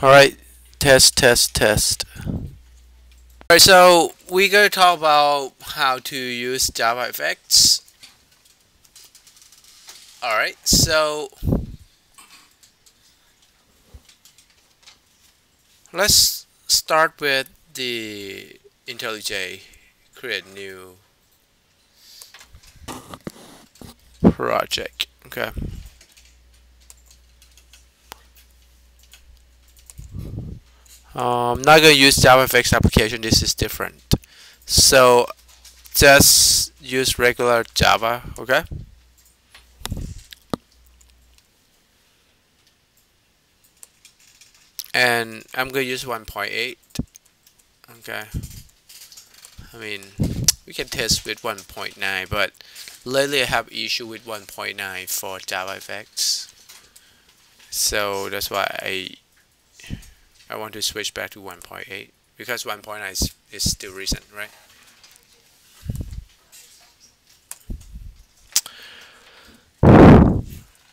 Alright, test. Alright, so we're going to talk about how to use Java effects. Alright, so let's start with the IntelliJ. Create new project. Okay. I'm not going to use JavaFX application. This is different. So just use regular Java. Okay. And I'm going to use 1.8. Okay. I mean, we can test with 1.9, but lately I have issue with 1.9 for JavaFX. So that's why I want to switch back to 1.8 because 1.9 is still recent, right?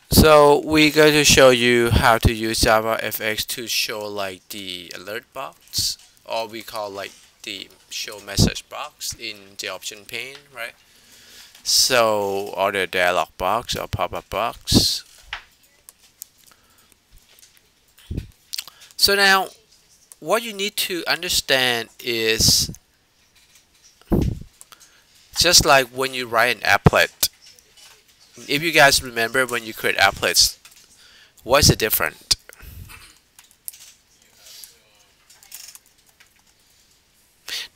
So we're going to show you how to use JavaFX to show like the alert box, or we call like the show message box in JOptionPane, right? So, or the dialog box or pop-up box. So now, what you need to understand is just like when you write an applet. If you guys remember when you create applets, what's the difference?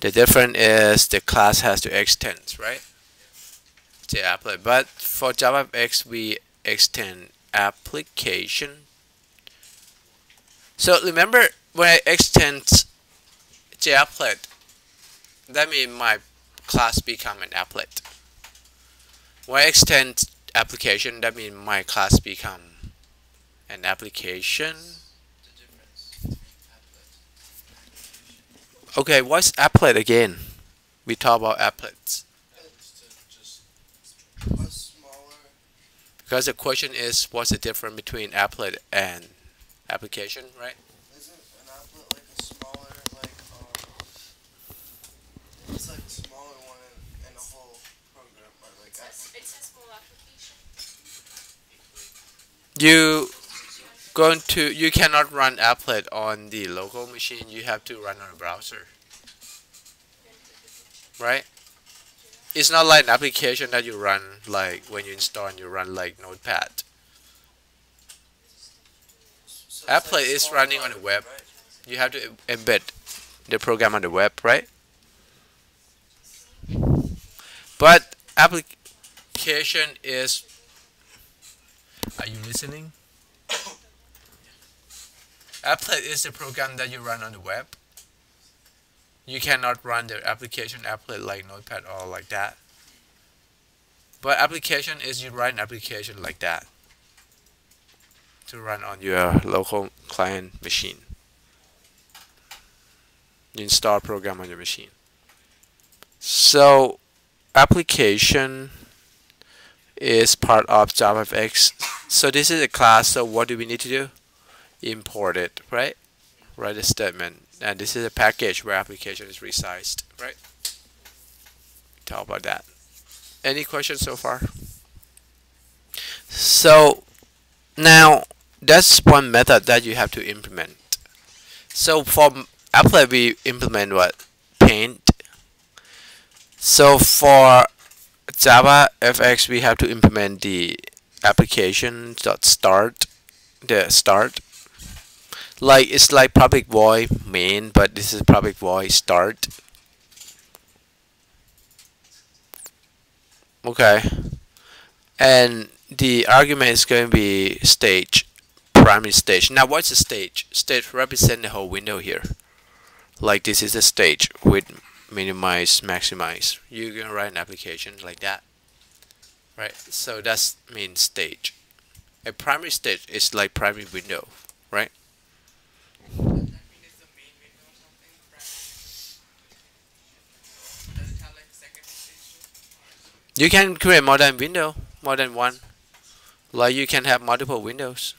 The difference is the class has to extend, right? The applet. But for JavaFX, we extend application. So remember when I extend JApplet, that means my class become an applet. When I extend application, that means my class become an application. Okay, what's applet again? We talk about applets. Because the question is, what's the difference between applet and application, right? Isn't an applet like a smaller, it's like a smaller one in a whole program, or like it's a small application. You cannot run applet on the local machine. You have to run on a browser, right? It's not like an application that you run like when you install and you run like Notepad. so Applet is running on the web. Right? You have to embed the program on the web, right? But application is. Are you listening? Applet is the program that you run on the web. You cannot run the application applet like Notepad or like that. But application is you run an application like that to run on your local client machine. You install a program on your machine. So application is part of JavaFX. So this is a class, so what do we need to do? Import it, right? Write a statement. And this is a package where application is resized, right? Talk about that. Any questions so far? So now that's one method that you have to implement. So for applet we implement what? Paint. So for JavaFX we have to implement the application.start, the start. Like it's like public void main, but this is public void start. Okay, and the argument is going to be stage, primary stage. Now what's the stage? Stage represents the whole window here. Like this is a stage with minimize, maximize. You're going to write an application like that, right? So that's means stage. A primary stage is like primary window, right? You can create more than window, more than one. Like you can have multiple windows,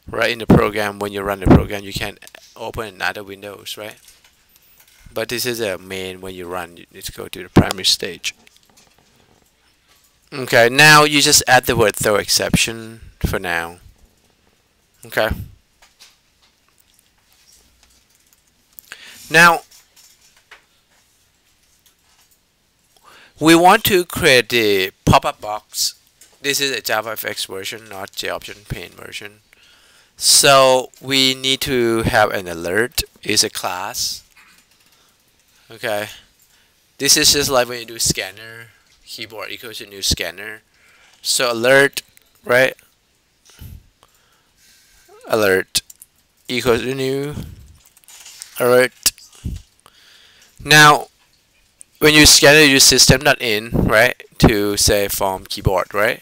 right? In the program, when you run the program, you can open another windows, right? But this is a main. When you run, you need to go to the primary stage. Okay, now you just add the word throw exception for now. Okay. Now we want to create the pop-up box. This is a JavaFX version, not JOptionPane version. So we need to have an alert. Is a class. Okay. This is just like when you do scanner, keyboard equals to new scanner. So alert, right? Alert equals to new alert. Now when you scan it, you use system.in, right, to say from keyboard, right?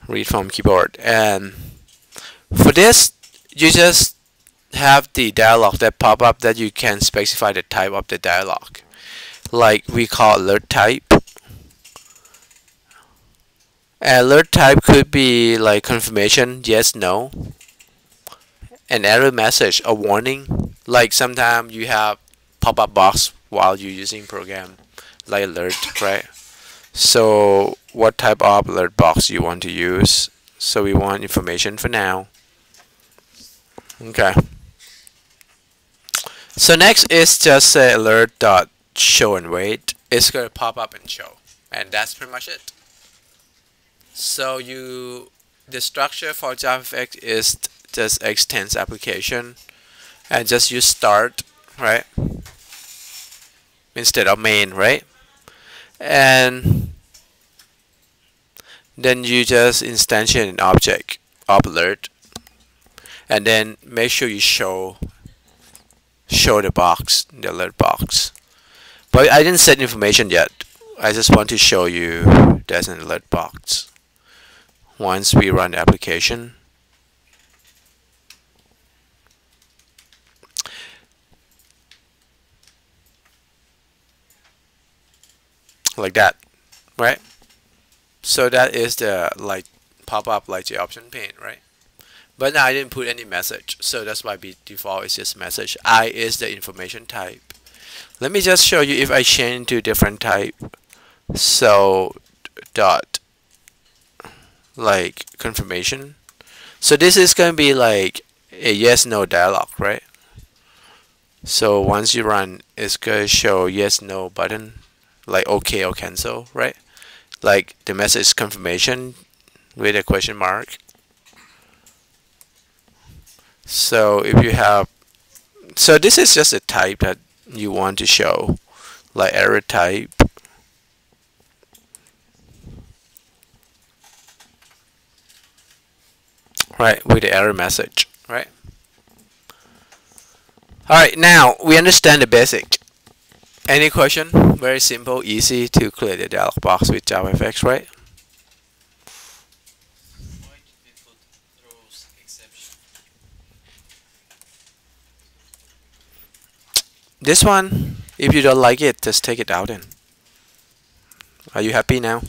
Read from keyboard. And for this, you just have the dialog that pop up that you can specify the type of the dialog. Like we call alert type. Alert type could be like confirmation, yes, no. An error message, a warning. Like sometimes you have pop-up box while you're using program like alert, right? So what type of alert box you want to use? So we want information for now. Okay. So next is just say alert dot show and wait. It's gonna pop up and show, and that's pretty much it. So the structure for JavaFX is just extends application, and just use start, right, instead of main, right? And then you just instantiate an object of alert, and then make sure you show the box, the alert box. But I didn't set information yet. I just want to show you there's an alert box. Once we run the application, like that, right? So that is the like pop-up like the option pane, right? But now I didn't put any message, so that's why by default it's just message. I is the information type. Let me just show you if I change to different type. So dot like confirmation. So this is going to be like a yes no dialog, right? So once you run, it's going to show yes no button, like okay or cancel, right? Like the message confirmation with a question mark. So if you have, so this is just a type that you want to show, like error type. Right, with the error message, right? Alright, now we understand the basic. Any question? Very simple, easy to create a dialog box with JavaFX, right? Why did we put throws exception? This one, if you don't like it, just take it out then. Are you happy now?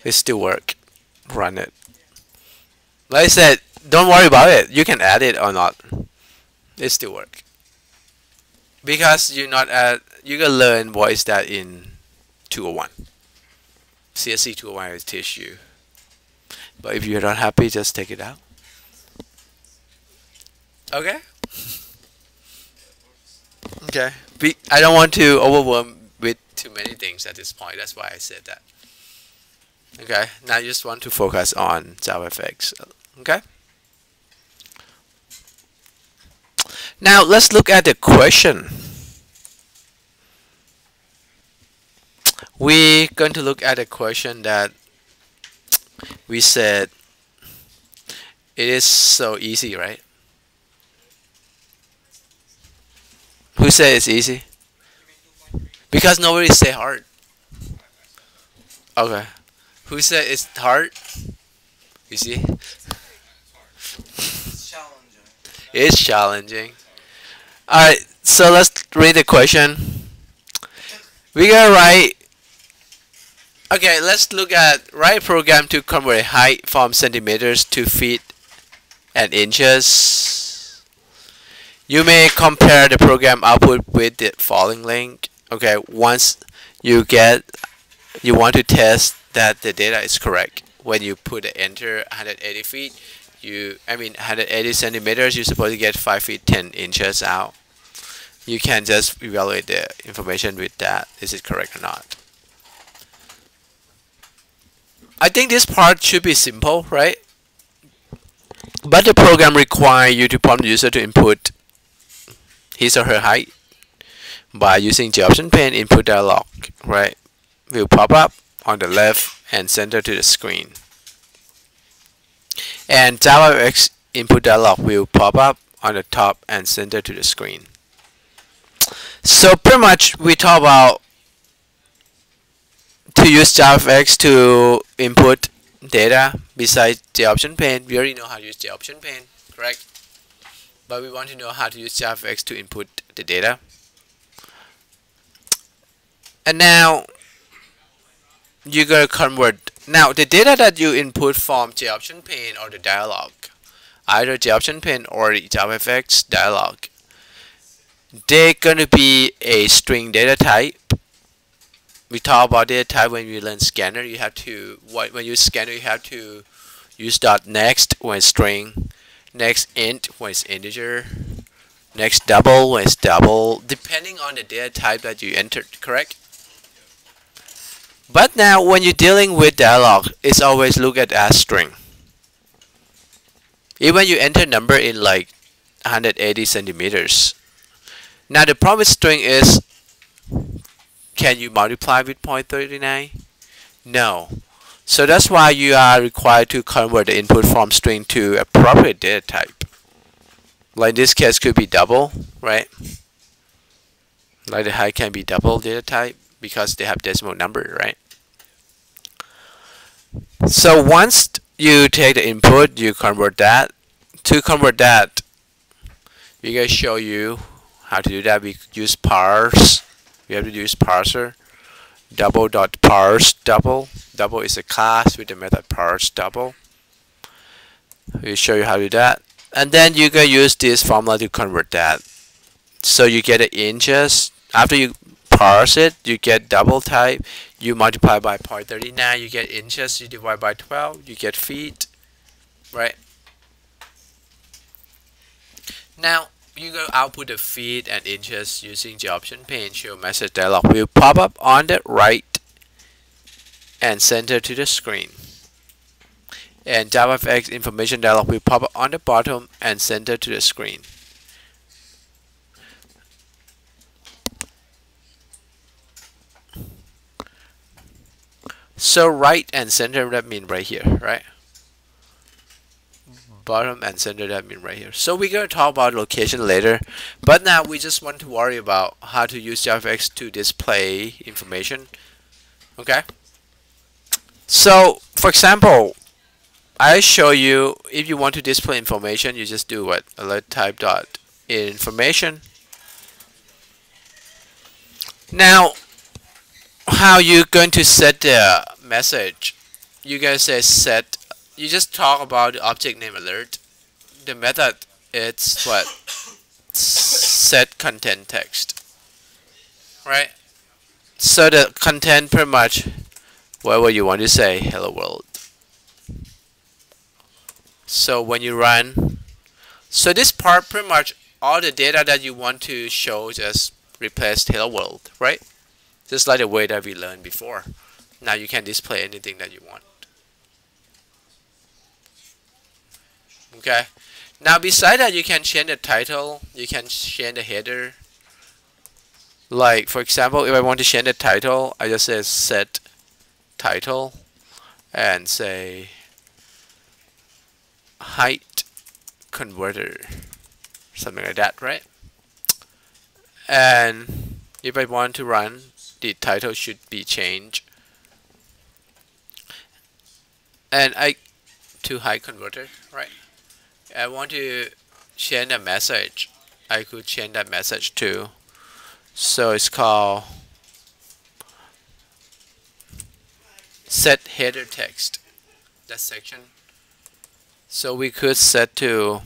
It still work. Run it. Like I said, don't worry about it. You can add it or not. It still work. Because you're not at, you can learn what is that in 201. CSC 201 will teach you. But if you're not happy, just take it out. Okay? Okay. I don't want to overwhelm with too many things at this point. That's why I said that. Okay. Now you just want to focus on JavaFX. Okay. Now let's look at the question. We're going to look at a question that we said it is so easy, right? Who said it's easy? Because nobody say hard. Okay. Who said it's hard? You see? It's challenging. It's challenging. Alright, so let's read the question. We're gonna write. Okay, let's look at write program to convert height from centimeters to feet and inches. You may compare the program output with the following link. Okay, once you want to test that the data is correct. When you put the enter 180 feet, 180 centimeters, you're supposed to get 5 feet 10 inches out. You can just evaluate the information with that. Is it correct or not? I think this part should be simple, right? But the program requires you to prompt the user to input his or her height by using JOptionPane input dialog, right? Will pop up on the left and center to the screen. And JavaX input dialog will pop up on the top and center to the screen. So pretty much we talk about to use JavaX to input data besides JOptionPane. We already know how to use JOptionPane, correct? But we want to know how to use JavaX to input the data. And now you're going to convert. Now the data that you input from JOptionPane or the dialog, either JOptionPane or the JavaX dialog, they're going to be a string data type. We talk about data type when we learn scanner. You have to, when you use scanner, you have to use .next when it's string, next int when it's integer, next double when it's double, depending on the data type that you entered, correct? But now when you're dealing with dialog, it's always look at as string. Even you enter number in like 180 centimeters. Now the problem with string is, can you multiply with 0.39? No. So that's why you are required to convert the input from string to appropriate data type. Like in this case could be double, right? Like the height can be double data type because they have decimal number, right? So once you take the input, you convert that. To convert that, we're going to show you how to do that. We use parse. We have to use parser. Double.parse double. Double is a class with the method parse double. We'll show you how to do that. And then you can use this formula to convert that. So you get the inches. After you parse it, you get double type. You multiply by 0.39, you get inches. You divide by 12, you get feet. Right? Now, you go output the feet and inches using JOptionPane.showMessageDialog will pop up on the right and center to the screen. And JavaX information dialog will pop up on the bottom and center to the screen. So right and center, that mean right here, right? Bottom and center, that mean right here. So we're going to talk about location later, but now we just want to worry about how to use JavaX to display information. Okay, so for example, I show you if you want to display information, you just do what? Alert type dot information. Now how you going to set the message? You guys say set. You just talk about the object name alert. The method, it's what? Set content text, right? So the content pretty much whatever you want to say, hello world. So when you run, so this part pretty much all the data that you want to show just replace hello world, right? Just like the way that we learned before. Now you can display anything that you want. Okay. Now beside that, you can change the title, you can change the header. Like for example, if I want to change the title, I just say set title and say height converter, something like that, right? And if I want to run, the title should be changed. And to height converter, right? I want to change a message. I could change that message too. So it's called set header text. That section. So we could set to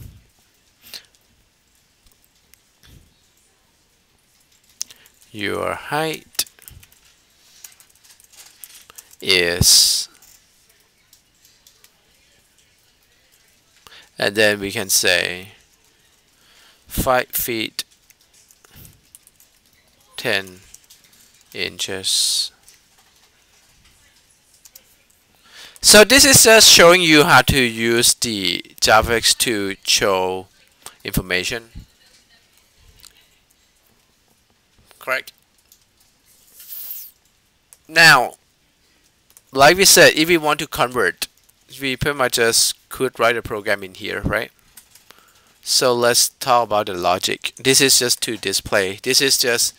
your height is, and then we can say 5 feet 10 inches. So this is just showing you how to use the JavaX to show information. Correct? Now, like we said, if we want to convert, we pretty much just could write a program in here, right? So let's talk about the logic. This is just to display. This is just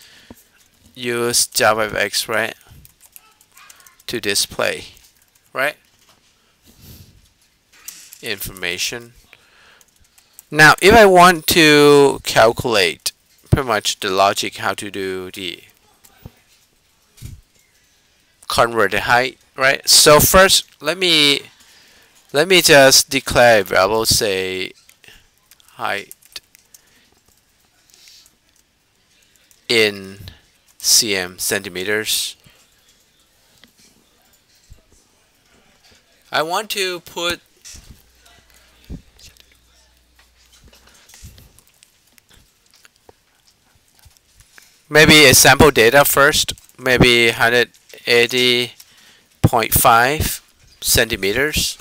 use JavaX, right? To display, right? Information. Now, if I want to calculate pretty much the logic how to do the convert the height, right? So first, let me just declare a variable, say height in centimeters. I want to put maybe a sample data first, maybe 180.5 centimeters.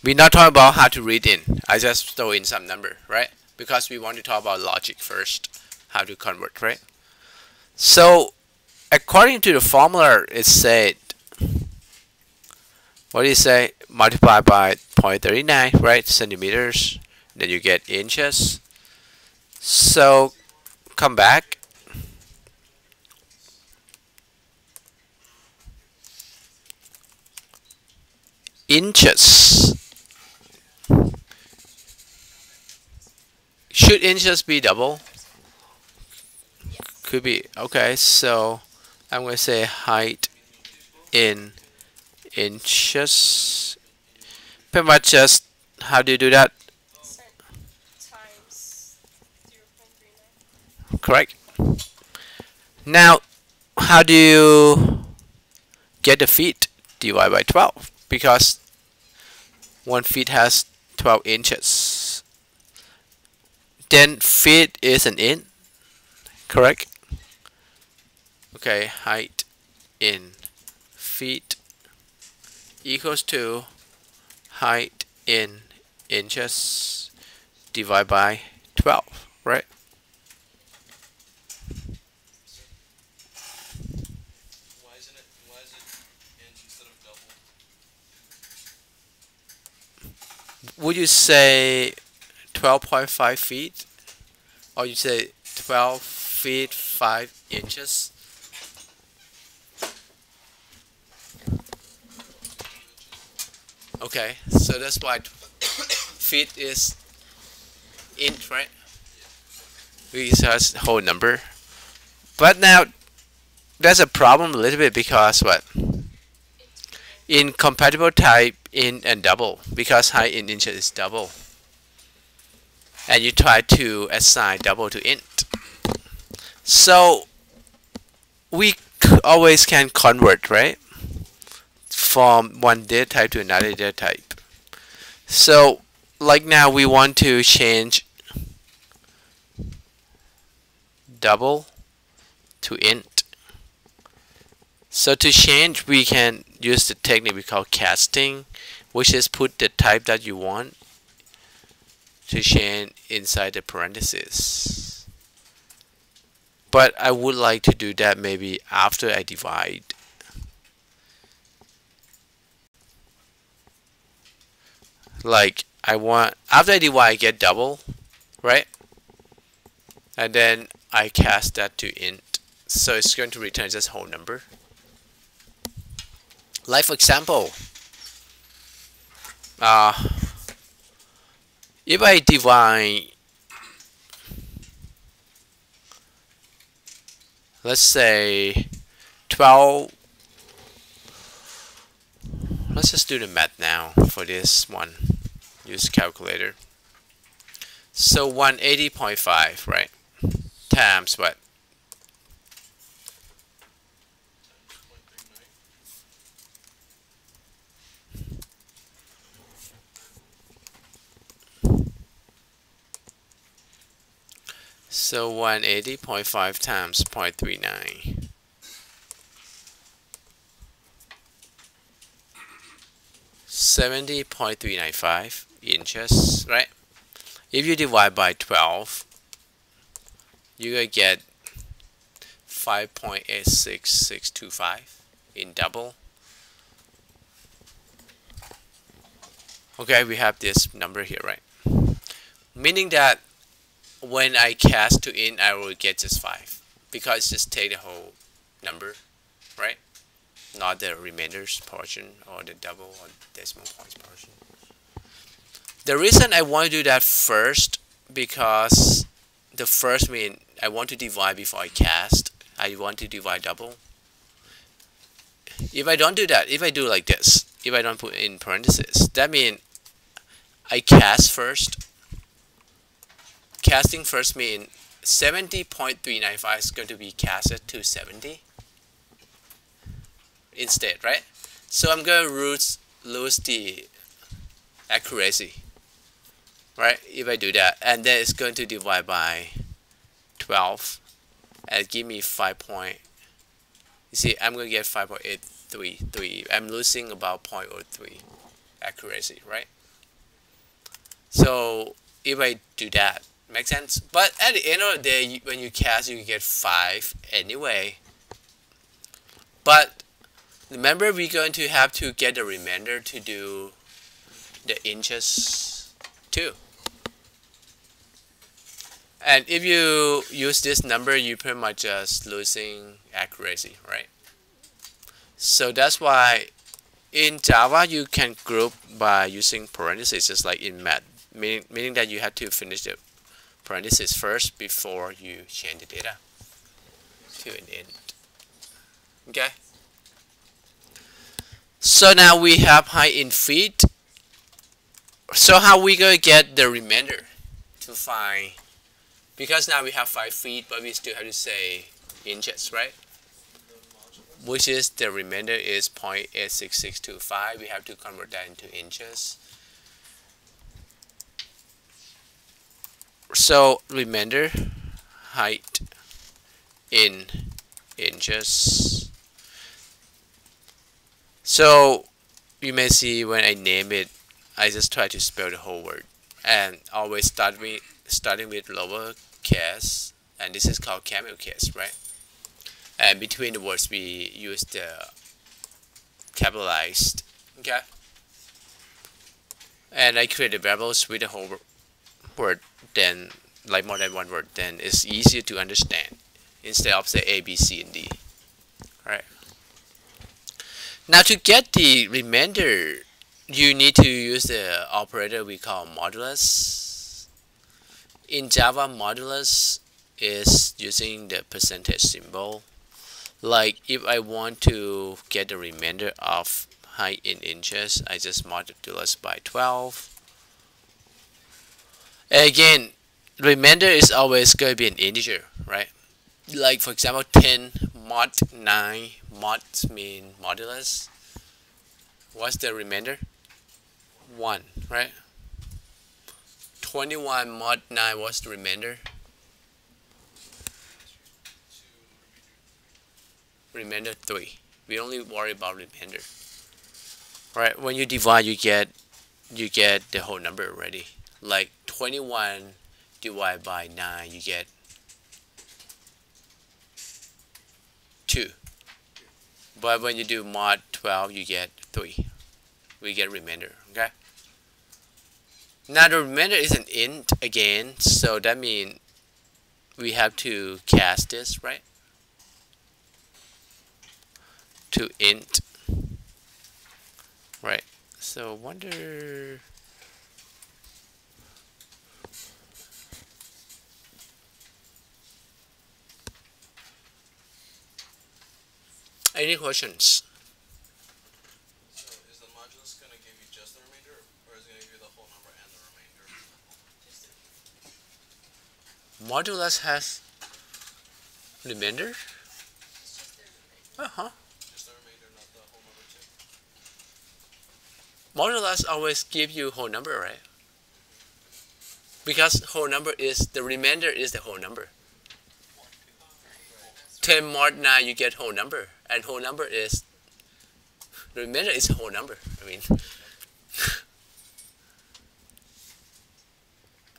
We're not talking about how to read in. I just throw in some number, right? Because we want to talk about logic first, how to convert, right? So, according to the formula, it said, what do you say? Multiply by 0.39, right? Centimeters. Then you get inches. So, come back. Inches. Should inches be double? Could be. Okay, so I'm going to say height in inches. Pretty much just, how do you do that? Times 0.39. Correct. Now, how do you get the feet? Divide by 12. Because 1 feet has 12 inches. Then feet is an in. Correct? Okay, height in feet equals to height in inches divided by 12, right? Why is it inch instead of double? Would you say 12.5 feet? Or you say 12 feet 5 inches? Okay, so that's why feet is inch, right? We just whole number. But now there's a problem a little bit because what? Incompatible type in and double, because height in inches is double. And you try to assign double to int. So we always can convert, right? From one data type to another data type. So like now we want to change double to int. So to change, we can use the technique we call casting, which is put the type that you want to change inside the parentheses. But I would like to do that maybe after I divide. Like I want, after I divide, I get double, right? And then I cast that to int. So it's going to return just whole number. Like for example, if I divide, let's say 12. Let's just do the math now for this one. Use calculator. So 180.5, right? Times what? So 180.5 times 0.39. $70.395 inches, right? If you divide by 12, you're gonna get 5.86625 in double. Okay, we have this number here, right? Meaning that when I cast to in, I will get just 5 because just take the whole number, right? Not the remainders portion or the double or decimal points portion. The reason I want to do that first because the first mean I want to divide before I cast. I want to divide double. If I don't do that, if I do like this, if I don't put in parentheses, that means I cast first. Casting first means 70.395 is going to be casted to 70 instead, right? So I'm going to lose the accuracy, right? If I do that, and then it's going to divide by 12 and give me 5 point. You see, I'm going to get 5.833. I'm losing about 0.03 accuracy, right? So if I do that, makes sense. But at the end of the day, when you cast, you get 5 anyway. But remember, we're going to have to get the remainder to do the inches too. And if you use this number, you pretty much just losing accuracy, right? So that's why in Java you can group by using parentheses, just like in math, meaning that you have to finish the parentheses first before you change the data to an int. Okay. So now we have height in feet. So how we gonna get the remainder to find? Because now we have 5 feet, but we still have to say inches, right? Which is the remainder is 0.86625. We have to convert that into inches. So remainder height in inches. So you may see when I name it, I just try to spell the whole word and always starting with lower case, and this is called camel case, right? And between the words we use the capitalized. Okay. And I create the variables with the whole word, then like more than one word, then it's easier to understand instead of say A, B, C, and D. Alright. Now to get the remainder, you need to use the operator we call modulus. In Java, modulus is using the percentage symbol. Like if I want to get the remainder of height in inches, I just modulus by 12. Again, remainder is always going to be an integer, right? Like for example, 10 mod 9, mod mean modulus. What's the remainder? 1, right? 21 mod 9, what's the remainder? Remainder 3. We only worry about remainder. Right? When you divide, you get the whole number already. Like 21 divided by 9, you get 2. But when you do mod 12, you get 3. We get remainder. Okay. Now the remainder is an int again, so that means we have to cast this, right? To int, right? So wonder. Any questions? So is the modulus gonna give you just the remainder, or is it gonna give you the whole number and the remainder? Modulus has remainder? It's just their remainder. Uh-huh. Just the remainder, not the whole number too. Modulus always give you whole number, right? Because whole number is the remainder is the whole number. 10 mod 9 you get whole number, and whole number is the remainder is whole number. I mean,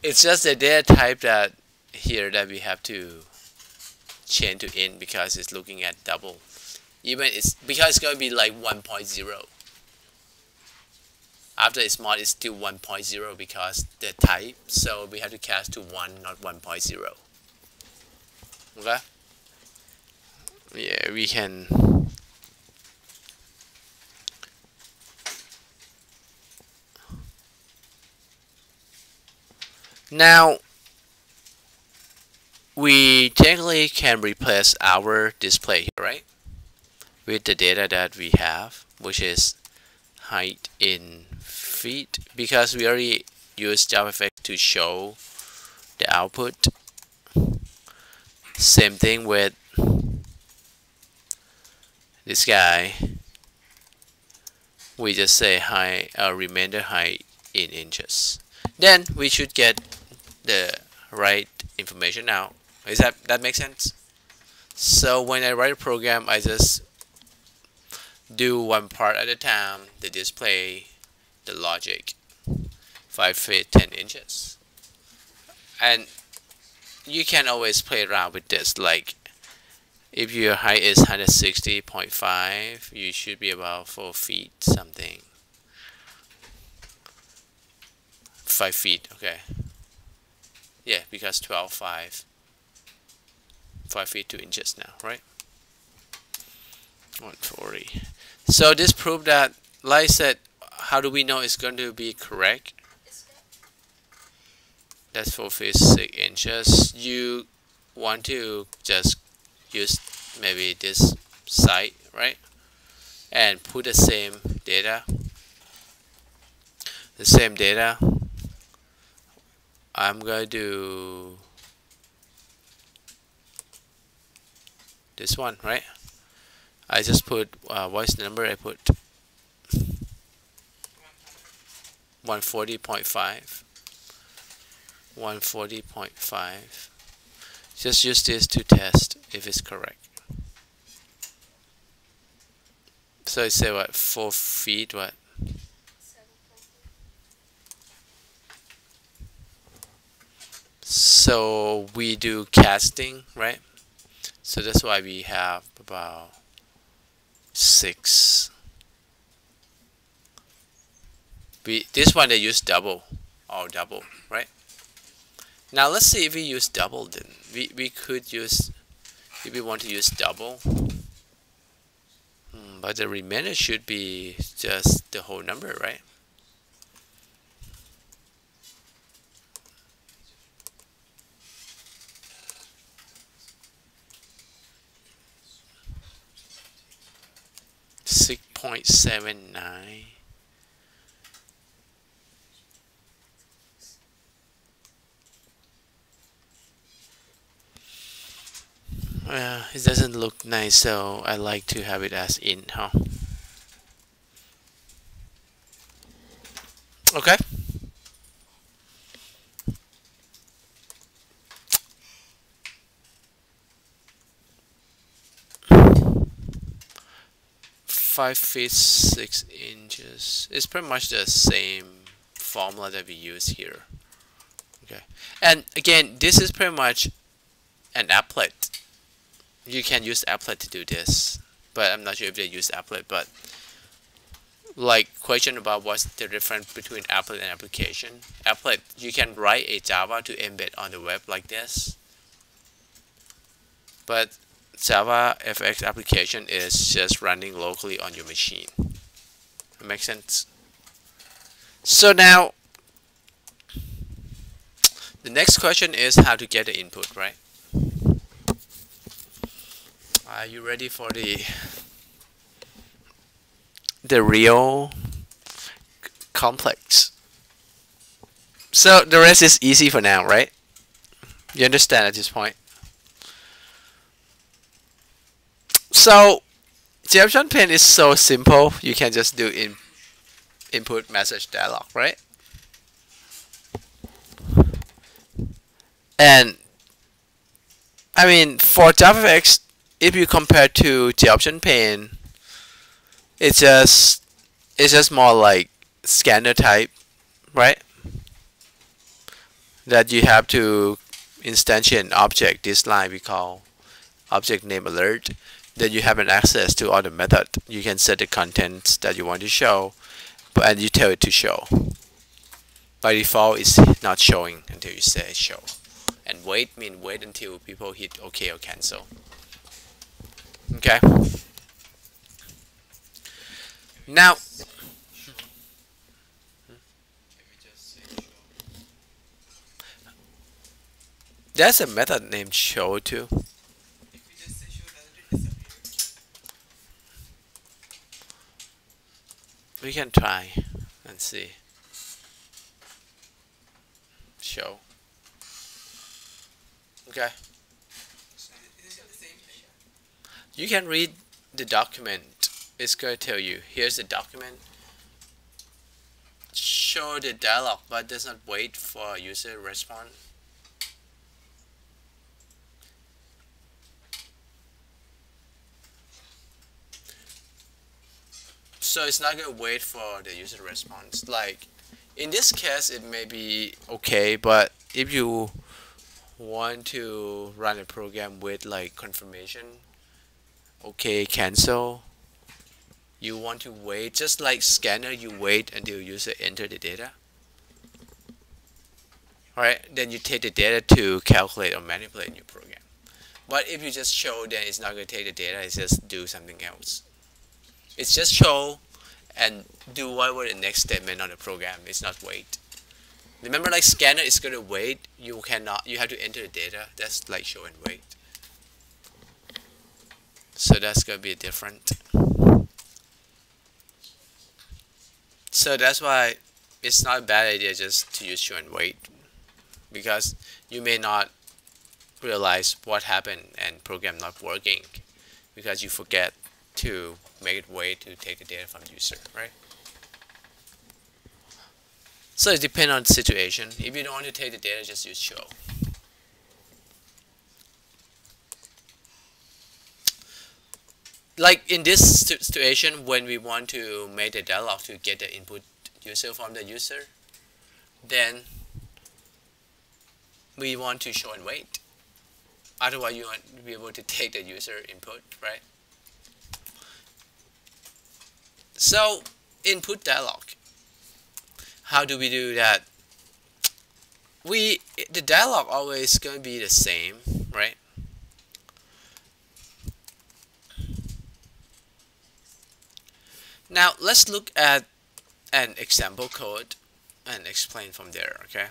it's just the data type that here that we have to change to int because it's looking at double. Even it's because it's going to be like 1.0. After it's mod, it's still 1.0 because the type. So we have to cast to 1, not 1.0. Okay. Yeah, we can. Now, we technically can replace our display here, right? With the data that we have, which is height in feet, because we already used JavaFX to show the output. Same thing with this guy. We just say height, remainder height in inches. Then we should get the right information now. Is that make sense? So when I write a program, I just do one part at a time. The display, the logic, 5 feet 10 inches, and you can always play around with this. Like if your height is 160.5, you should be about 4 feet something. 5 feet, okay. Yeah, because 12, 5 feet 2 inches now, right? 140. So this proved that, like I said, how do we know it's going to be correct? That's 4 feet 6 inches. You want to just use maybe this side, right? And put the same data. I'm going to do this one, right? I just put what's the number I put? 140.5. 140.5. Just use this to test if it's correct. So I say what, 4 feet, what? 7.3. So we do casting, right? So that's why we have about 6. This one they use double, or double, right? Now let's see if we use double. Then we could use, if we want to use double, but the remainder should be just the whole number, right? .79. It doesn't look nice, so I like to have it as int, huh? Okay. Five feet 6 inches. It's pretty much the same formula that we use here. Okay, and again, this is pretty much an applet. You can use applet to do this, but I'm not sure if they use applet. But like question about what's the difference between applet and application. Applet, you can write a Java to embed on the web like this, but Java FX application is just running locally on your machine. That makes sense? So now the next question is how to get the input, right? Are you ready for the the real complex. So the rest is easy for now, right? You understand at this point? So JOptionPane is so simple. You can just do input message dialog, right? And I mean, for JavaFX, if you compare to JOptionPane, it's just more like scanner type, right? That you have to instantiate an object. This line we call object name alert. Then you have an access to all the method. You can set the contents that you want to show, and you tell it to show. By default, it's not showing until you say show. And wait means wait until people hit OK or cancel. Okay. Now, there's a method named show too. We can try and see. Show. Okay. You can read the document. It's going to tell you, here's the document. Show the dialog, but does not wait for user response. So it's not going to wait for the user response. Like in this case, it may be okay, but if you want to run a program with like confirmation, okay, cancel, you want to wait, just like scanner, you wait until user enter the data. Alright, then you take the data to calculate or manipulate your program. But if you just show, then it's not going to take the data, it's just do something else. It's just show and do whatever the next statement on the program. It's not wait. Remember, like scanner is going to wait. You have to enter the data. That's like show and wait. So that's going to be different. So that's why it's not a bad idea just to use show and wait, because you may not realize what happened and program not working because you forget to make it wait to take the data from user, right? So it depends on the situation. If you don't want to take the data, just use show. Like in this situation, when we want to make the dialog to get the input user from the user, then we want to show and wait. Otherwise, you want to be able to take the user input, right? So, input dialog. How do we do that? The dialog always going to be the same, right? Now, let's look at an example code and explain from there, okay?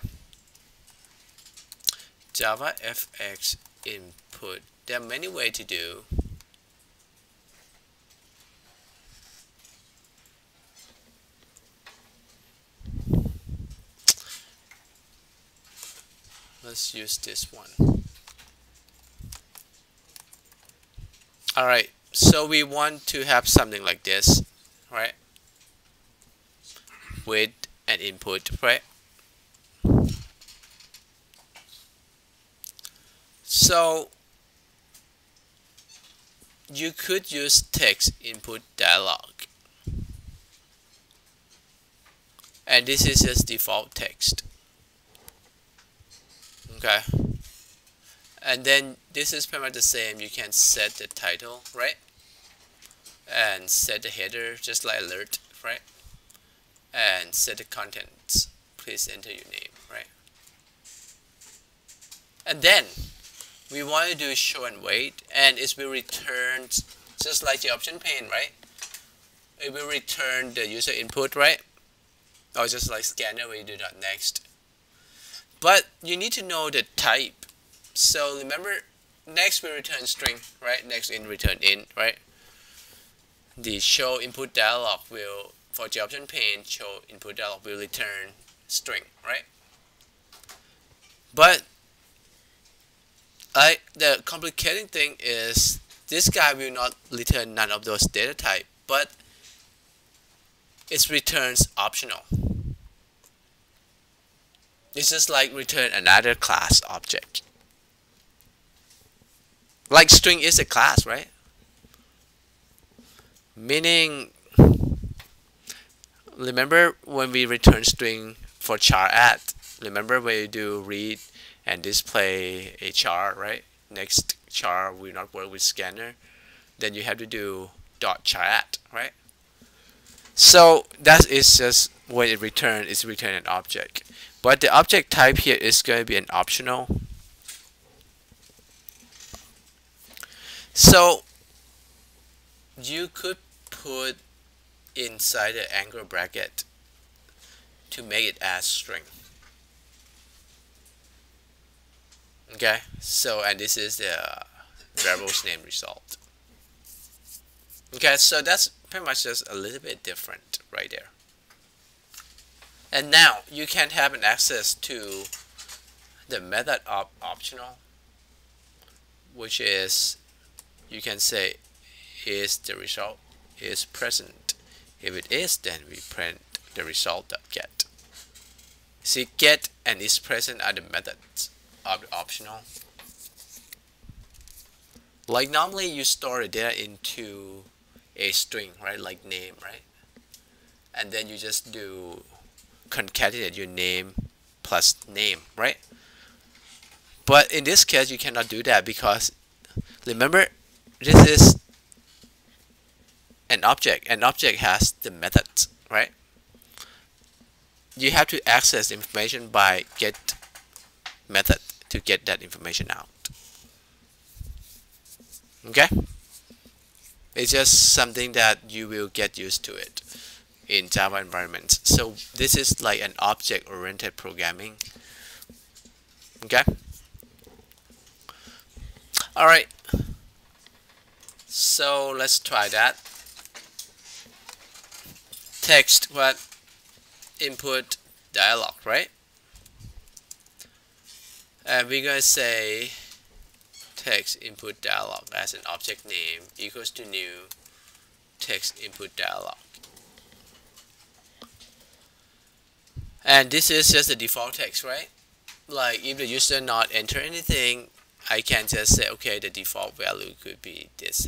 JavaFX input. There are many ways to do. Let's use this one. Alright, so we want to have something like this, right? With an input, right? So you could use text input dialog, and this is just default text. Okay, and then this is pretty much the same. You can set the title, right, and set the header just like alert, right, and set the contents. Please enter your name, right, and then we want to do show and wait, and it will return just like the option pane, right? It will return the user input, right? Or just like scanner where you do that next. But you need to know the type. So remember, next we return string, right? Next in return int, right? the show input dialog will, for JOptionPane, show input dialog will return string, right? But the complicating thing is this guy will not return none of those data type, but it returns optional. It's just like return another class object. Like string is a class, right? Meaning, remember when we return string for char add, remember when you do read and display a char, right? Next char will not work with scanner, then you have to do dot char add, right? So that is just when it return is return an object, but the object type here is going to be an optional. So you could put inside the angle bracket to make it as string. Okay, so and this is the variable's name result. Okay, so that's pretty much just a little bit different right there. And now you can have an access to the method of optional, which is you can say is the result is present. If it is, then we print the result.get. See, get and is present are the methods of the optional. Like normally you store the data into a string, right? Like name, right? And then you just do concatenate your name plus name, right? But in this case you cannot do that because remember this is an object. An object has the methods, right? You have to access information by get method to get that information out. Okay? It's just something that you will get used to it in Java environments. So this is like an object-oriented programming. Okay? Alright. So let's try that. Text what? Input dialog, right? And we're going to say text input dialog as an object name equals to new text input dialog. And this is just the default text, right? Like if the user not enter anything, I can just say, okay, the default value could be this.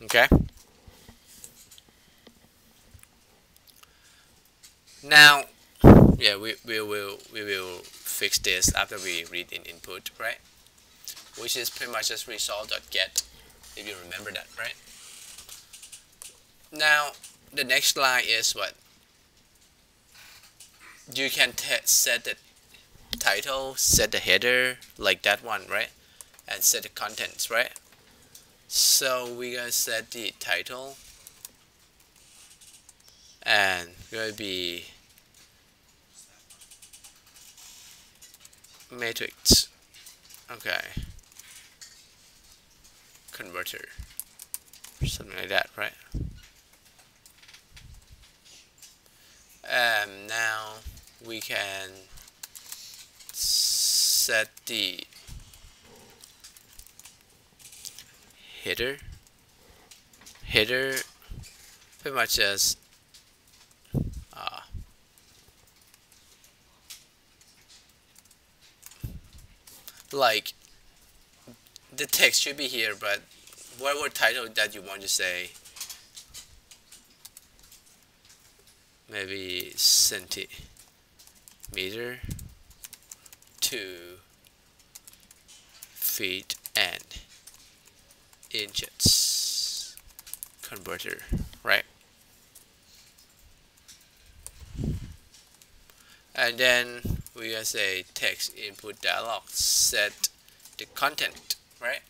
Okay. Now, yeah, we will fix this after we read in input, right? Which is pretty much just result.get, if you remember that, right? Now, the next line is what? You can set the title, set the header, like that one, right? And set the contents, right? So we're gonna set the title, and going to be matrix. Okay. Converter. Something like that, right? And now we can set the header. Header pretty much as like the text should be here, but whatever title that you want to say, maybe centimeter to feet and inches converter, right? And then we're gonna say text input dialog, set the content, right?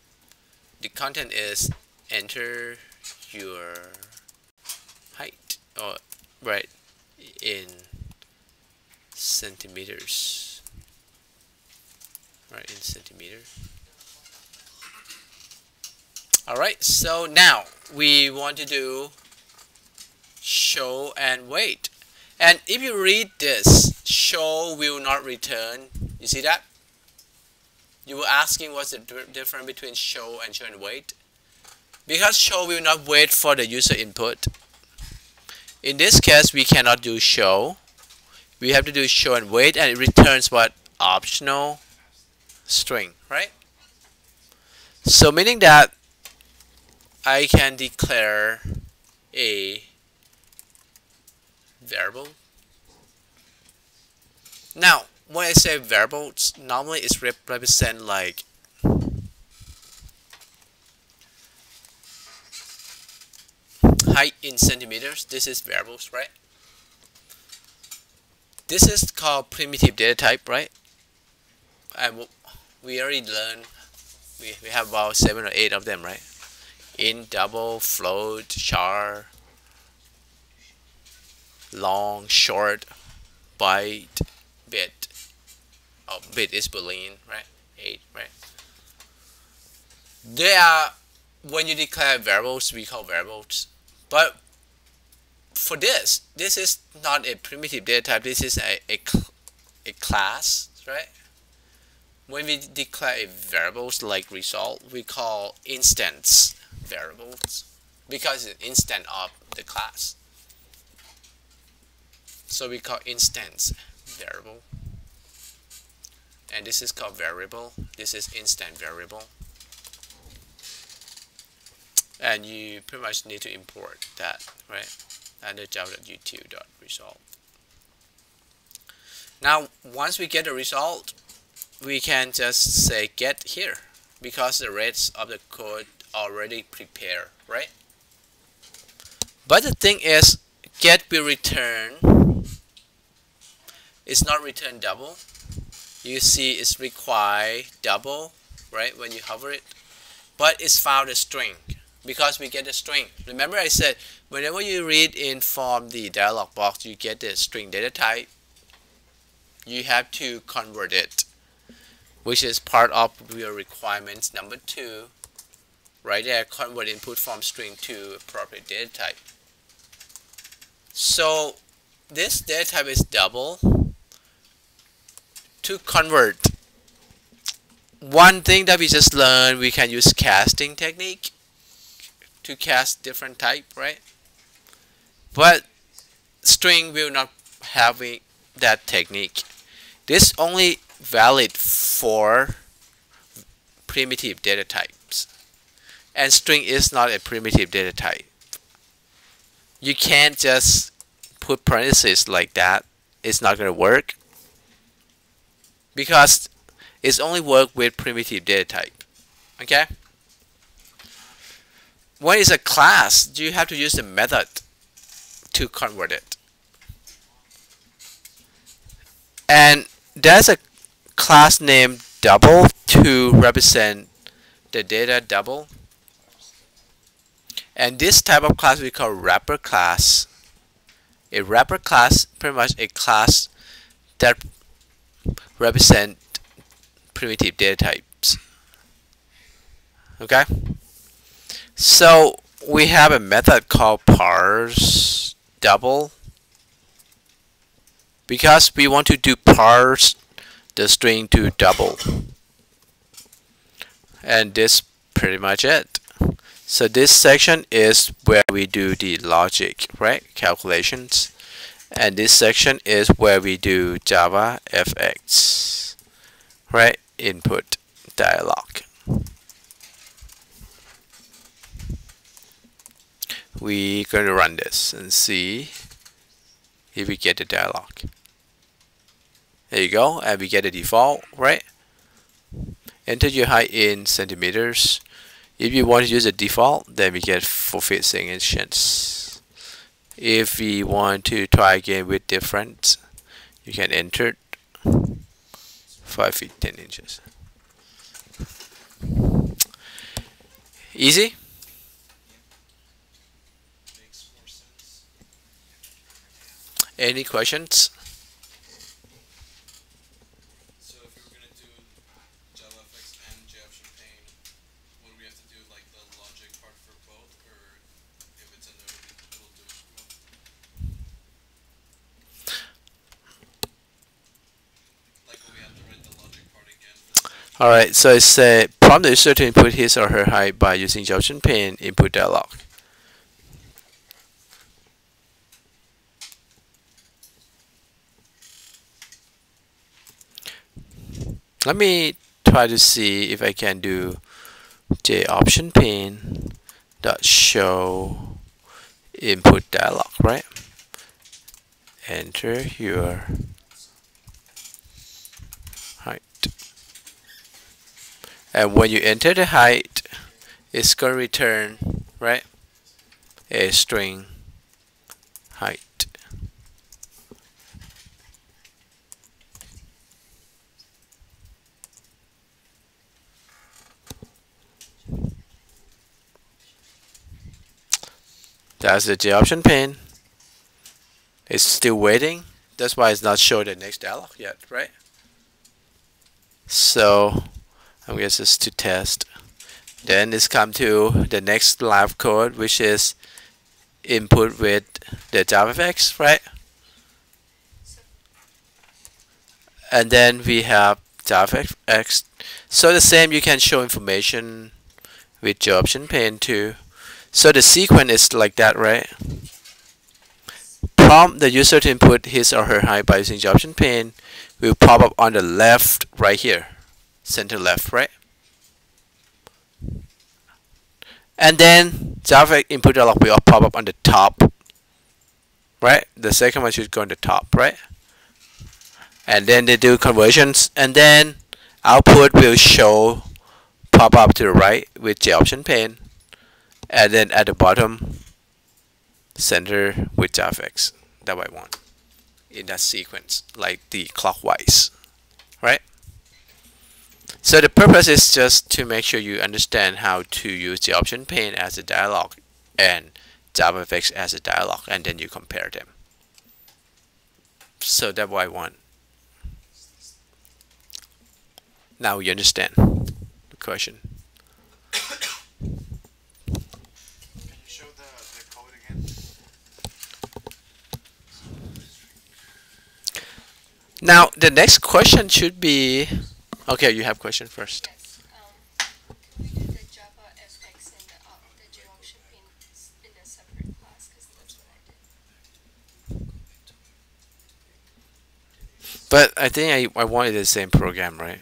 The content is enter your height, or right, in centimeters, right, in centimeters. Alright, so now we want to do show and wait. And if you read this, show will not return. You see that? You were asking what's the difference between show and wait. Because show will not wait for the user input. In this case, we cannot do show. We have to do show and wait, and it returns what? Optional string, right? So meaning that I can declare a variable. Now, when I say variables, normally it's represent like height in centimeters. This is variables, right? This is called primitive data type, right? And we already learned, we have about 7 or 8 of them, right? Int, double, float, char, long, short, byte, bit. Oh, bit is Boolean, right? 8, right? They are, when you declare variables, we call variables. But for this is not a primitive data type. This is a class, right? When we declare a variables like result, we call instance variables because it's instant of the class. So we call instance variable. And this is called variable. This is instant variable. And you pretty much need to import that, right? Under java.util.result. Now, once we get the result, we can just say get here because the rest of the code already prepared, right? But the thing is, get will return. It's not return double. You see, it's require double, right? When you hover it, but it's found a string. Because we get a string. Remember I said, whenever you read in from the dialog box, you get the string data type. You have to convert it, which is part of your requirements number 2. Right there, convert input from string to appropriate data type. So this data type is double. To convert, one thing that we just learned, we can use casting technique to cast different type, right? But string will not have that technique. This only valid for primitive data types, and string is not a primitive data type. You can't just put parentheses like that. It's not going to work because it's only work with primitive data type. Okay? When it's a class, you have to use the method to convert it. And there's a class named double to represent the data double. And this type of class we call wrapper class. A wrapper class, pretty much a class that represent primitive data types. Okay? So we have a method called parse double because we want to do parse the string to double. And this pretty much it. So this section is where we do the logic, right? Calculations. And this section is where we do Java FX, right? Input dialog. We're going to run this and see if we get the dialog. There you go, and we get the default, right? Enter your height in centimeters. If you want to use the default, then we get forfeit inches. If we want to try again with different, you can enter 5 feet 10 inches. Easy? Any questions? So if we were going to do JavaFX and JOptionPane, would we have to do like the logic Alright, so it's a prompt the user to input his or her height by using JOptionPane input dialog. Let me try to see if I can do JOptionPane.showInputDialog, right? Enter your height. And when you enter the height, it's going to return, right, a string height. That's the JOptionPane. It's still waiting. That's why it's not showing the next dialog yet, right? So I'm going just to test. Then it's come to the next live code, which is input with the JavaFX, right? And then we have JavaFX. So the same, you can show information with JOptionPane too. So the sequence is like that, right? Prompt the user to input his or her height by using JOptionPane will pop up on the left right here, center left, right? And then JavaFX input dialog will pop up on the top, right? The second one should go on the top, right? And then they do conversions, and then output will show pop up to the right with JOptionPane, and then at the bottom center with JavaFX. That what I want in that sequence, like the clockwise, right? So the purpose is just to make sure you understand how to use JOptionPane as a dialog and JavaFX as a dialog, and then you compare them. So that's what I want. Now you understand the question. Can you show the code again? Now the next question should be, okay, you have question first. Yes. Can we do the Java FX and the JOptionPane in a separate class? Because that's what I did. But I think I wanted the same program, right?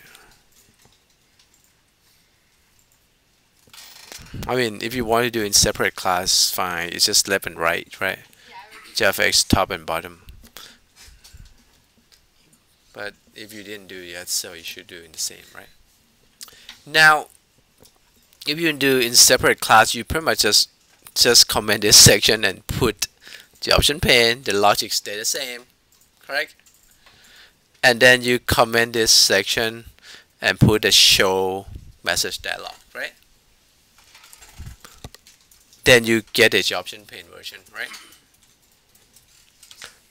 I mean, if you want to do it in separate class, fine. It's just left and right, right? Yeah, JavaFX top and bottom. But if you didn't do it yet, so you should do it in the same, right? Now, if you do in separate class, you pretty much just comment this section and put the option pane. The logic stay the same, correct? And then you comment this section and put the show message dialog, right? Then you get the JOptionPane version, right?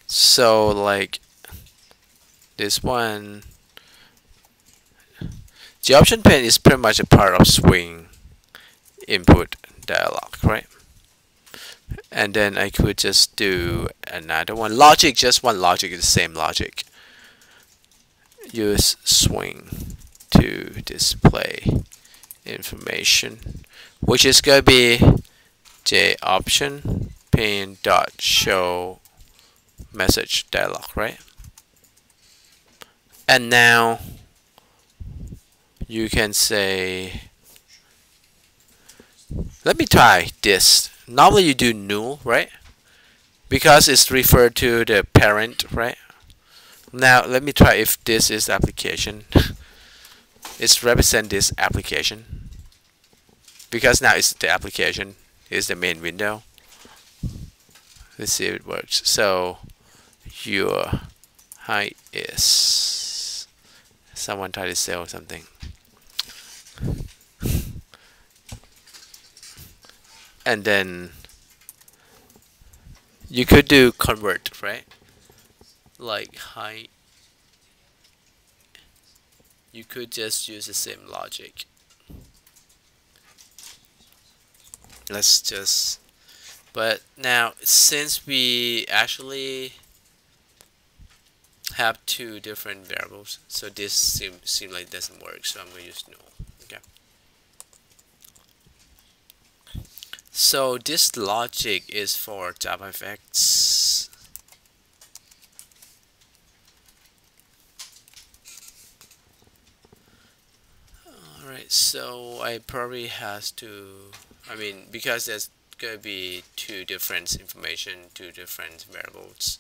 So like this one, JOptionPane is pretty much a part of Swing input dialog, right? And then I could just do another one. Logic, just one logic is the same logic. Use Swing to display information, which is going to be JOptionPane.showMessageDialog, right? And now you can say, let me try this. Normally you do null, right? Because it's referred to the parent, right? Now let me try if this is application. It's represent this application. Because now it's the application, is the main window. Let's see if it works. So your height is, someone try to sell something. And then you could do convert, right? Like height. You could just use the same logic. Let's just, but now since we actually have two different variables, so this seem like it doesn't work, so I'm going to use null. Okay. So this logic is for JavaFX. Alright, so I probably has to, I mean, because there's going to be two different information, two different variables.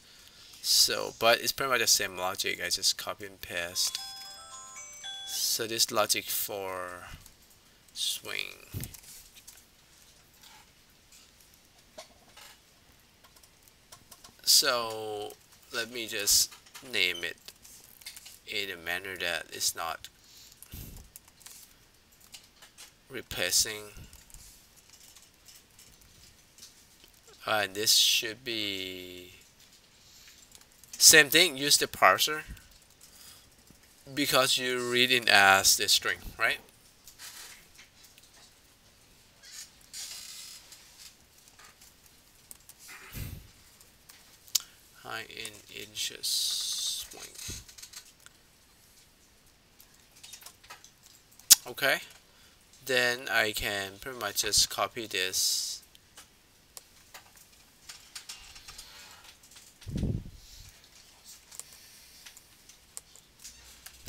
So, but it's pretty much the same logic. I just copy and paste. So this logic for swing. So let me just name it in a manner that it's not replacing. And this should be same thing. Use the parser because you read it as the string, right? High in inches swing. Okay, then I can pretty much just copy this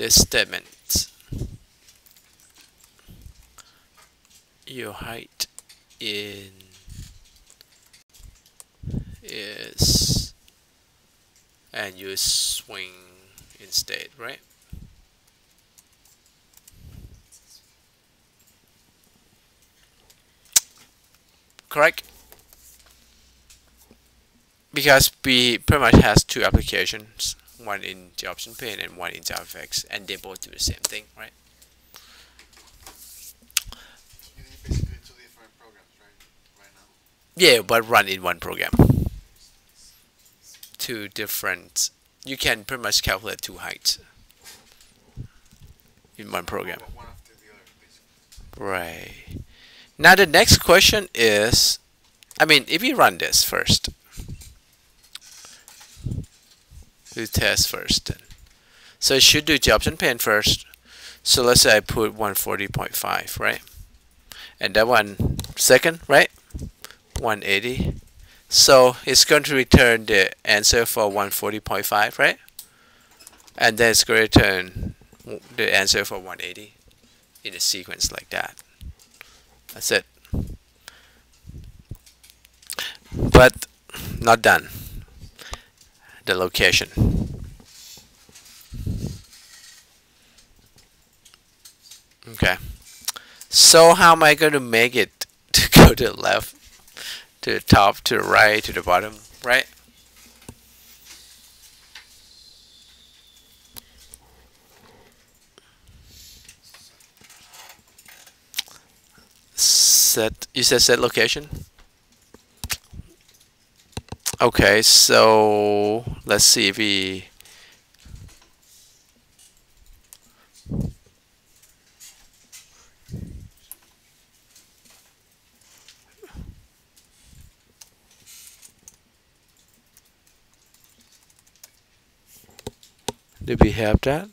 statement. Your height in is, and you swing instead, right? Correct? Because we pretty much has two applications, one in JOptionPane and one in JavaFX, and they both do the same thing, right? You need basically two different programs, right now. Yeah, but run in one program. Two different, you can pretty much calculate two heights in one program. One after the other, basically. Right. Now the next question is, I mean, if you run this first, we test first then. So it should do JOptionPane first. So let's say I put 140.5, right? And that one second, right? 180. So it's going to return the answer for 140.5, right? And then it's going to return the answer for 180 in a sequence like that. That's it. But not done. The location. Okay. So how am I going to make it to go to the left, to the top, to the right, to the bottom, right? Set, you said set location? Okay, so let's see if we do we have that?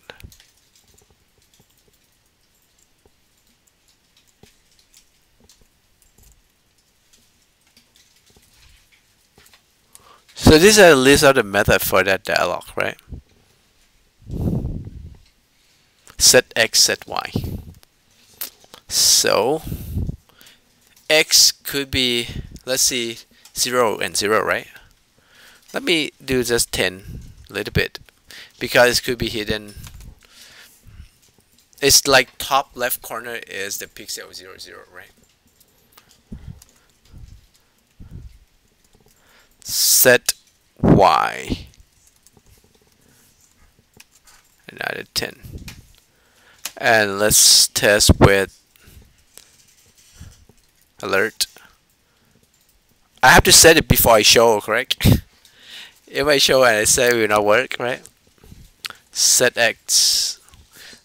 So this is a list of the method for that dialog, right? Set x, set y. So x could be, let's see, 0 and 0, right? Let me do just 10 a little bit because it could be hidden. It's like top left corner is the pixel 0, 0, right? Set y, another 10, and let's test with alert. I have to set it before I show, correct? If I show and I say it will not work, right? Set x.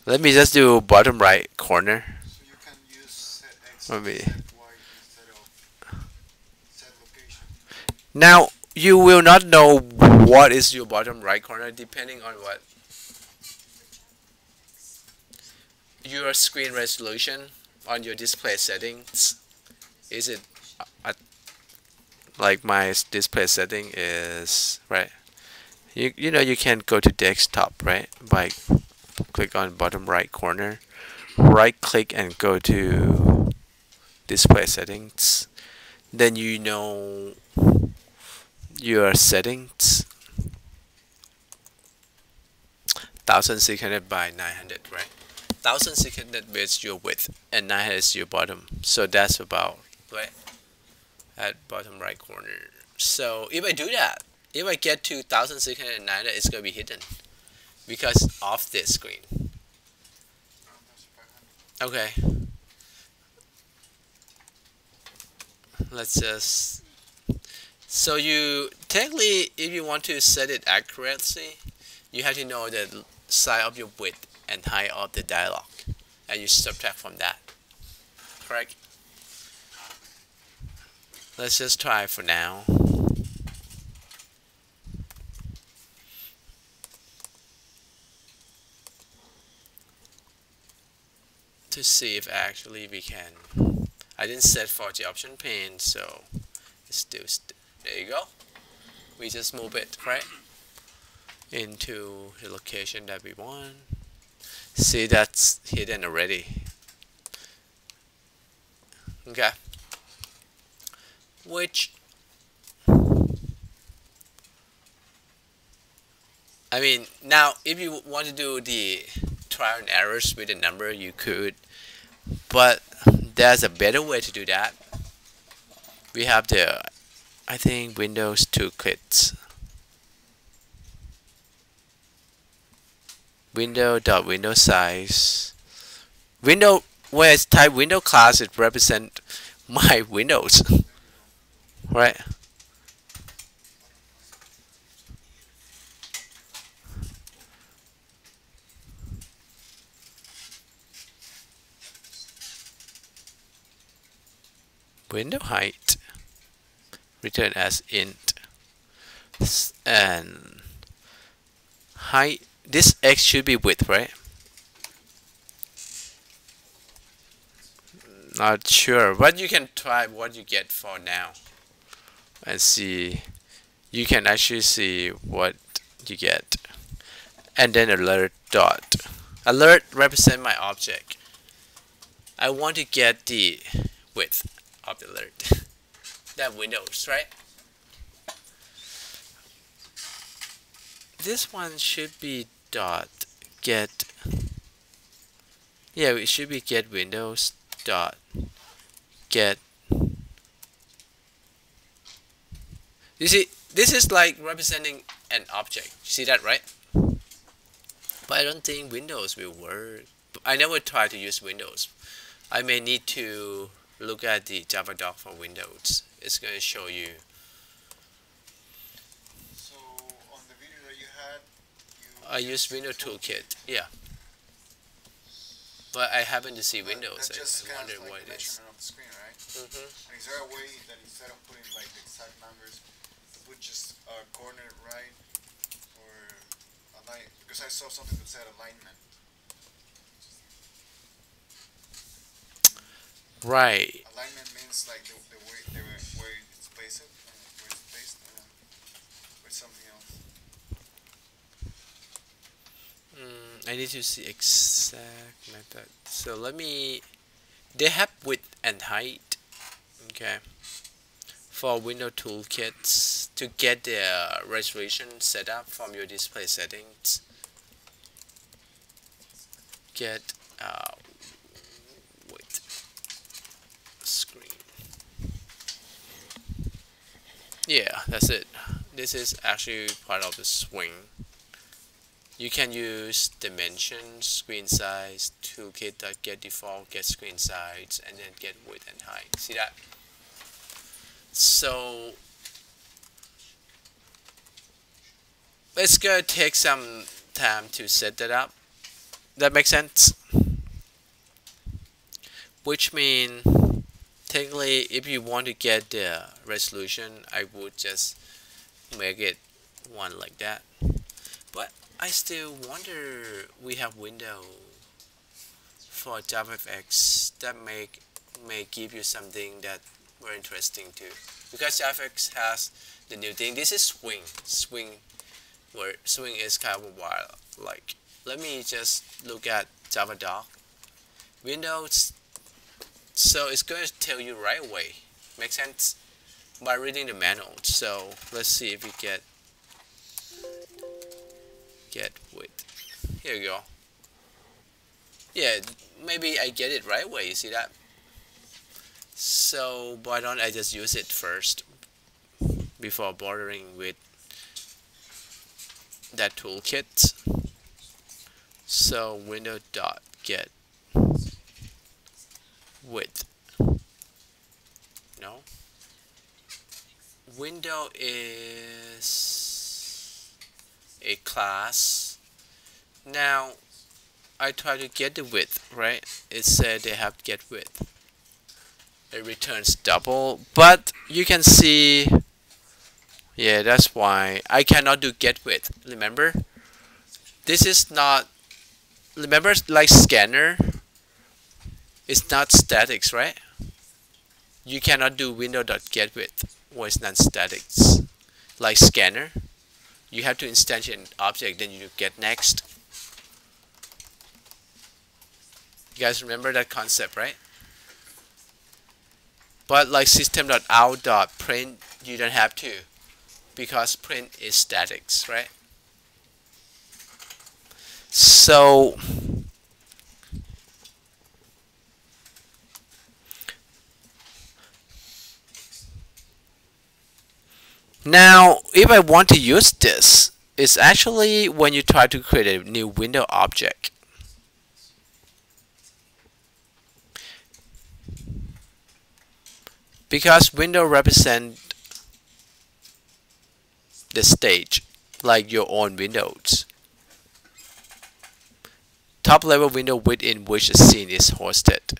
Let me just do bottom right corner. So you can use set x Let me. and set y instead of set location. Now you will not know what is your bottom right corner depending on what your screen resolution on your display settings. Is it like my display setting is right? You know you can go to desktop, right? By click on bottom right corner, right click and go to display settings. Then you know your settings 1600 by 900, right? 1600 is your width and 900 is your bottom. So that's about right at bottom right corner. So if I do that, if I get to 1690, it's gonna be hidden because of this screen. Okay. Let's just. So you technically, if you want to set it accurately, you have to know the size of your width and height of the dialog, and you subtract from that. Correct? Let's just try for now. To see if actually we can. I didn't set for the option pane, so it's still there you go. We just move it right into the location that we want. See, that's hidden already. Okay. Which I mean, now if you want to do the trial and errors with the number, you could, but there's a better way to do that. We have the, I think, Windows toolkits. Window size. Window, where it's type window class, it represent my windows, right? Window height return as int, and height, this x should be width, right? Not sure, but you can try what you get for now and see. You can actually see what you get, and then alert dot. Alert represent my object. I want to get the width of the alert. That Windows, right? This one should be dot get. Yeah, it should be get Windows dot get. You see, this is like representing an object. You see that, right? But I don't think Windows will work. I never tried to use Windows. I may need to look at the Java doc for Windows. It's going to show you. So on the video that you had, I used Windows Toolkit, yeah. But I happen to see Windows. That just I wonder like what it is. measurement of the screen, right? Mm-hmm. And is there a way that instead of putting like the exact numbers, to put just corner right or align? Because I saw something that said alignment. Right. Alignment means like the way where it's placed, where it's placed, with something else. I need to see exact method. So let me. They have width and height. Okay. For window toolkits to get the resolution set up from your display settings. Get width screen. Yeah, that's it. This is actually part of the swing. You can use dimension, screen size, toolkit.get default, get screen size, and then get width and height. See that? So it's gonna take some time to set that up. That makes sense? Which means technically if you want to get the resolution, I would just make it one like that. But I still wonder, we have window for JavaFX that may give you something that very interesting too, because JavaFX has the new thing. This is swing, where swing is kind of wild. Like, let me just look at Dialog Windows. So it's going to tell you right away. Makes sense? By reading the manual. So let's see if we get width. Here we go. Yeah, maybe I get it right away. You see that? So why don't I just use it first before bothering with that toolkit? So window.get width. No. Window is a class. Now I try to get the width, right? It said they have to get width. It returns double, but you can see, yeah, that's why I cannot do get width. Remember, this is not, remember, like scanner, it's not statics, right? You cannot do window.getWidth or it's not statics. Like scanner, you have to instantiate an object, then you get next. You guys remember that concept, right? But like system.out.print, you don't have to, because print is statics, right? So now if I want to use this, it's actually when you try to create a new window object. Because window represent the stage, like your own windows. Top level window within which a scene is hosted.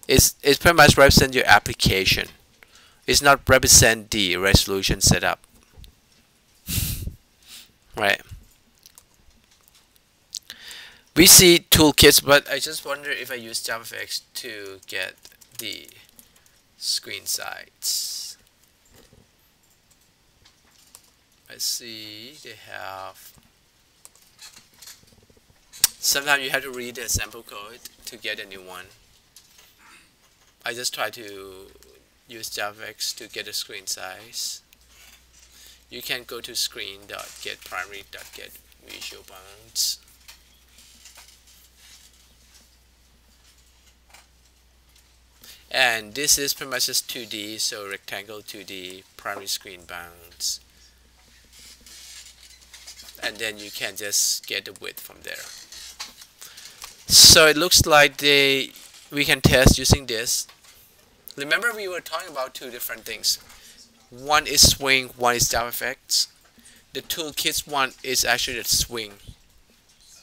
It's pretty much represent your application. It's not represent the resolution setup. Right. We see toolkits, but I just wonder if I use JavaFX to get the screen size. Let's see, they have. Sometimes you have to read the sample code to get a new one. I just try to use JavaFX to get a screen size. You can go to screen.getPrimary.getVisualBounds. And this is pretty much just 2D, so rectangle 2D, primary screen bounds. And then you can just get the width from there. So it looks like we can test using this. Remember, we were talking about two different things. One is swing, one is JavaFX. The toolkits one is actually the swing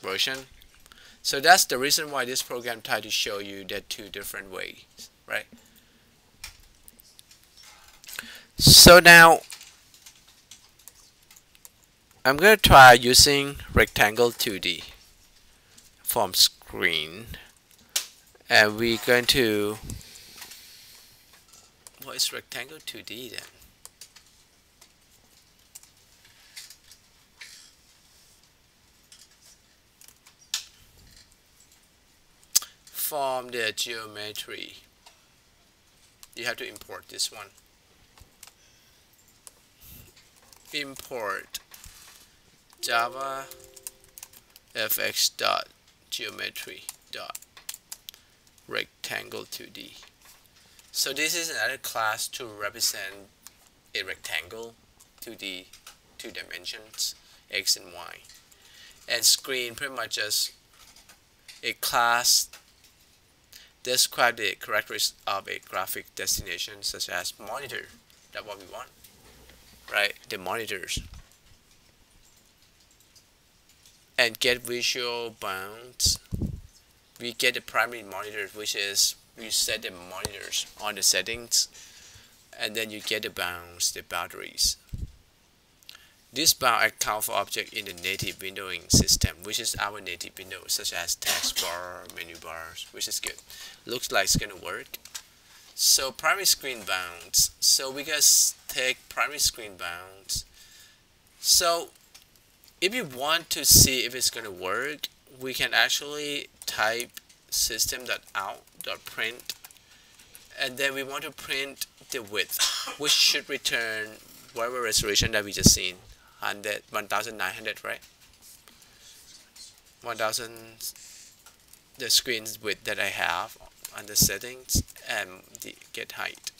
version. So that's the reason why this program tried to show you that two different ways, right? So now I'm going to try using rectangle 2D from screen, and we're going to, what is rectangle 2D then? From the geometry, you have to import this one. Import JavaFX.geometry.rectangle2D. So this is another class to represent a rectangle 2D, 2 dimensions, X and Y. And screen pretty much just a class describe the characteristics of a graphic destination, such as monitor. That's what we want, right? The monitors. And get visual bounds. We get the primary monitor, which is we set the monitors on the settings, and then you get the bounds, the boundaries. This bound account for object in the native windowing system, which is our native window, such as text bar, menu bars, which is good. Looks like it's gonna work. So primary screen bounds. So we guys take primary screen bounds. So if you want to see if it's gonna work, we can actually type system.out.print, and then we want to print the width, which should return whatever resolution that we just seen. 1900, right? 1000, the screen width that I have under settings, and the get height.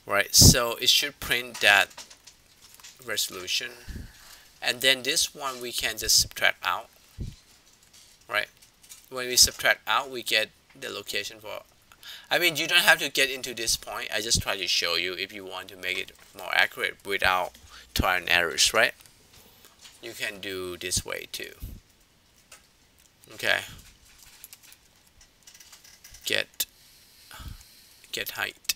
Right, so it should print that resolution, and then this one we can just subtract out. Right, when we subtract out, we get the location for. I mean, you don't have to get into this point. I just try to show you if you want to make it more accurate without trial and errors, right? You can do this way too. Okay. Get height.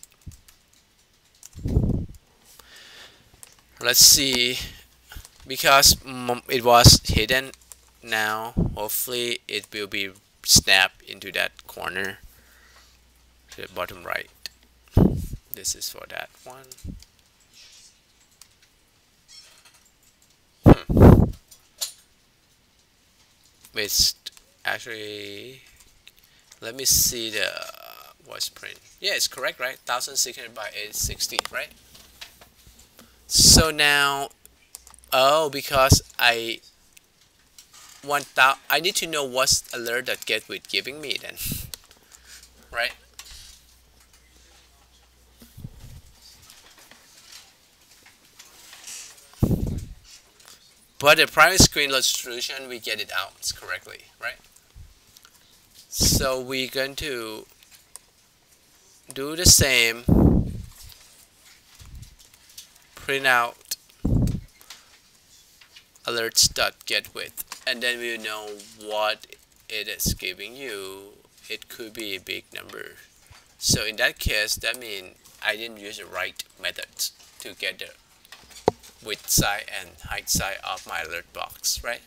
Let's see, because it was hidden. Now hopefully it will be snapped into that corner to the bottom right. This is for that one. It's actually, let me see the voice print. Yeah, it's correct, right? 1600 by 860, right? So now, oh, because I need to know what's alert that Gateway giving me then, right? But the primary screen resolution, we get it out correctly, right? So we're going to do the same, print out alerts.getWidth, and then we know what it is giving you. It could be a big number. So in that case, that means I didn't use the right methods to get the width size and height size of my alert box, right?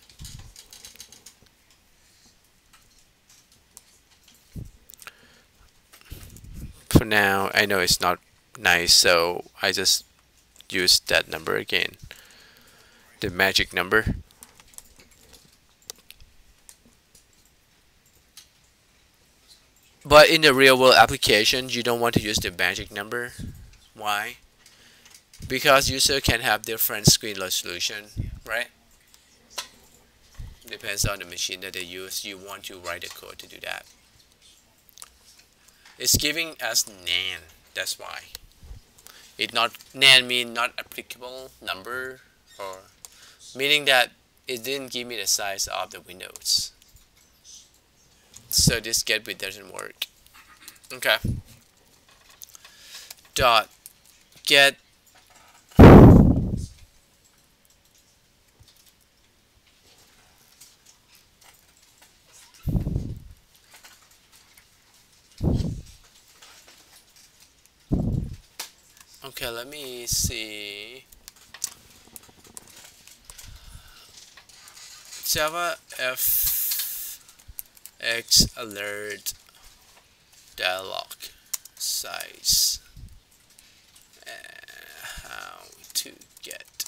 For now, I know it's not nice, so I just use that number again, the magic number. But in the real world application, you don't want to use the magic number. Why? Because user can have different screen resolution, right? Depends on the machine that they use. You want to write the code to do that. It's giving us NaN, that's why. It not NaN mean not applicable number, or meaning that it didn't give me the size of the windows. So this get width doesn't work. Okay. Dot get Okay, let me see. Java FX alert dialog size. How to get.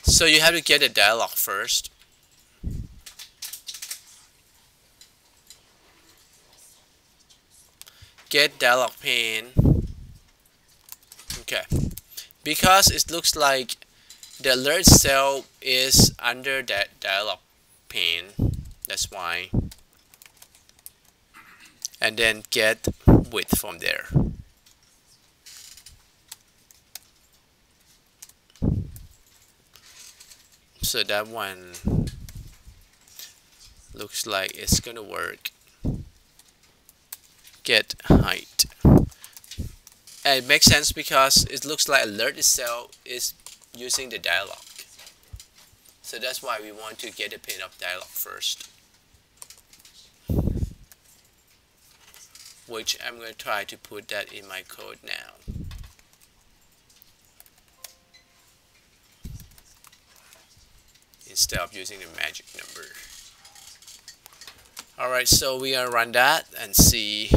So you have to get a dialog first. Get dialog pane. Okay, because it looks like the alert cell is under that dialog pane, that's why. And then get width from there. So that one looks like it's gonna work. Get height. And it makes sense because it looks like alert itself is using the dialog. So that's why we want to get a pane of dialog first. which I'm going to try to put that in my code now. Instead of using the magic number. Alright, so we are run that and see.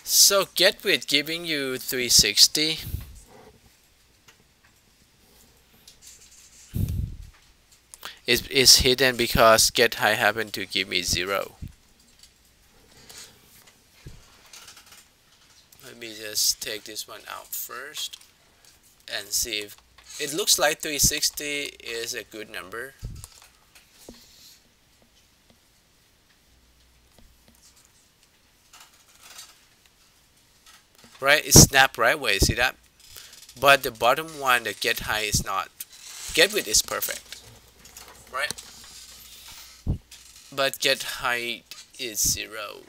So get width giving you 360. Is hidden because get height happened to give me 0. Let me just take this one out first and see if it looks like 360 is a good number. Right, it snapped right away, see that? But the bottom one, the get height is not. Get width is perfect, right? But get height is 0.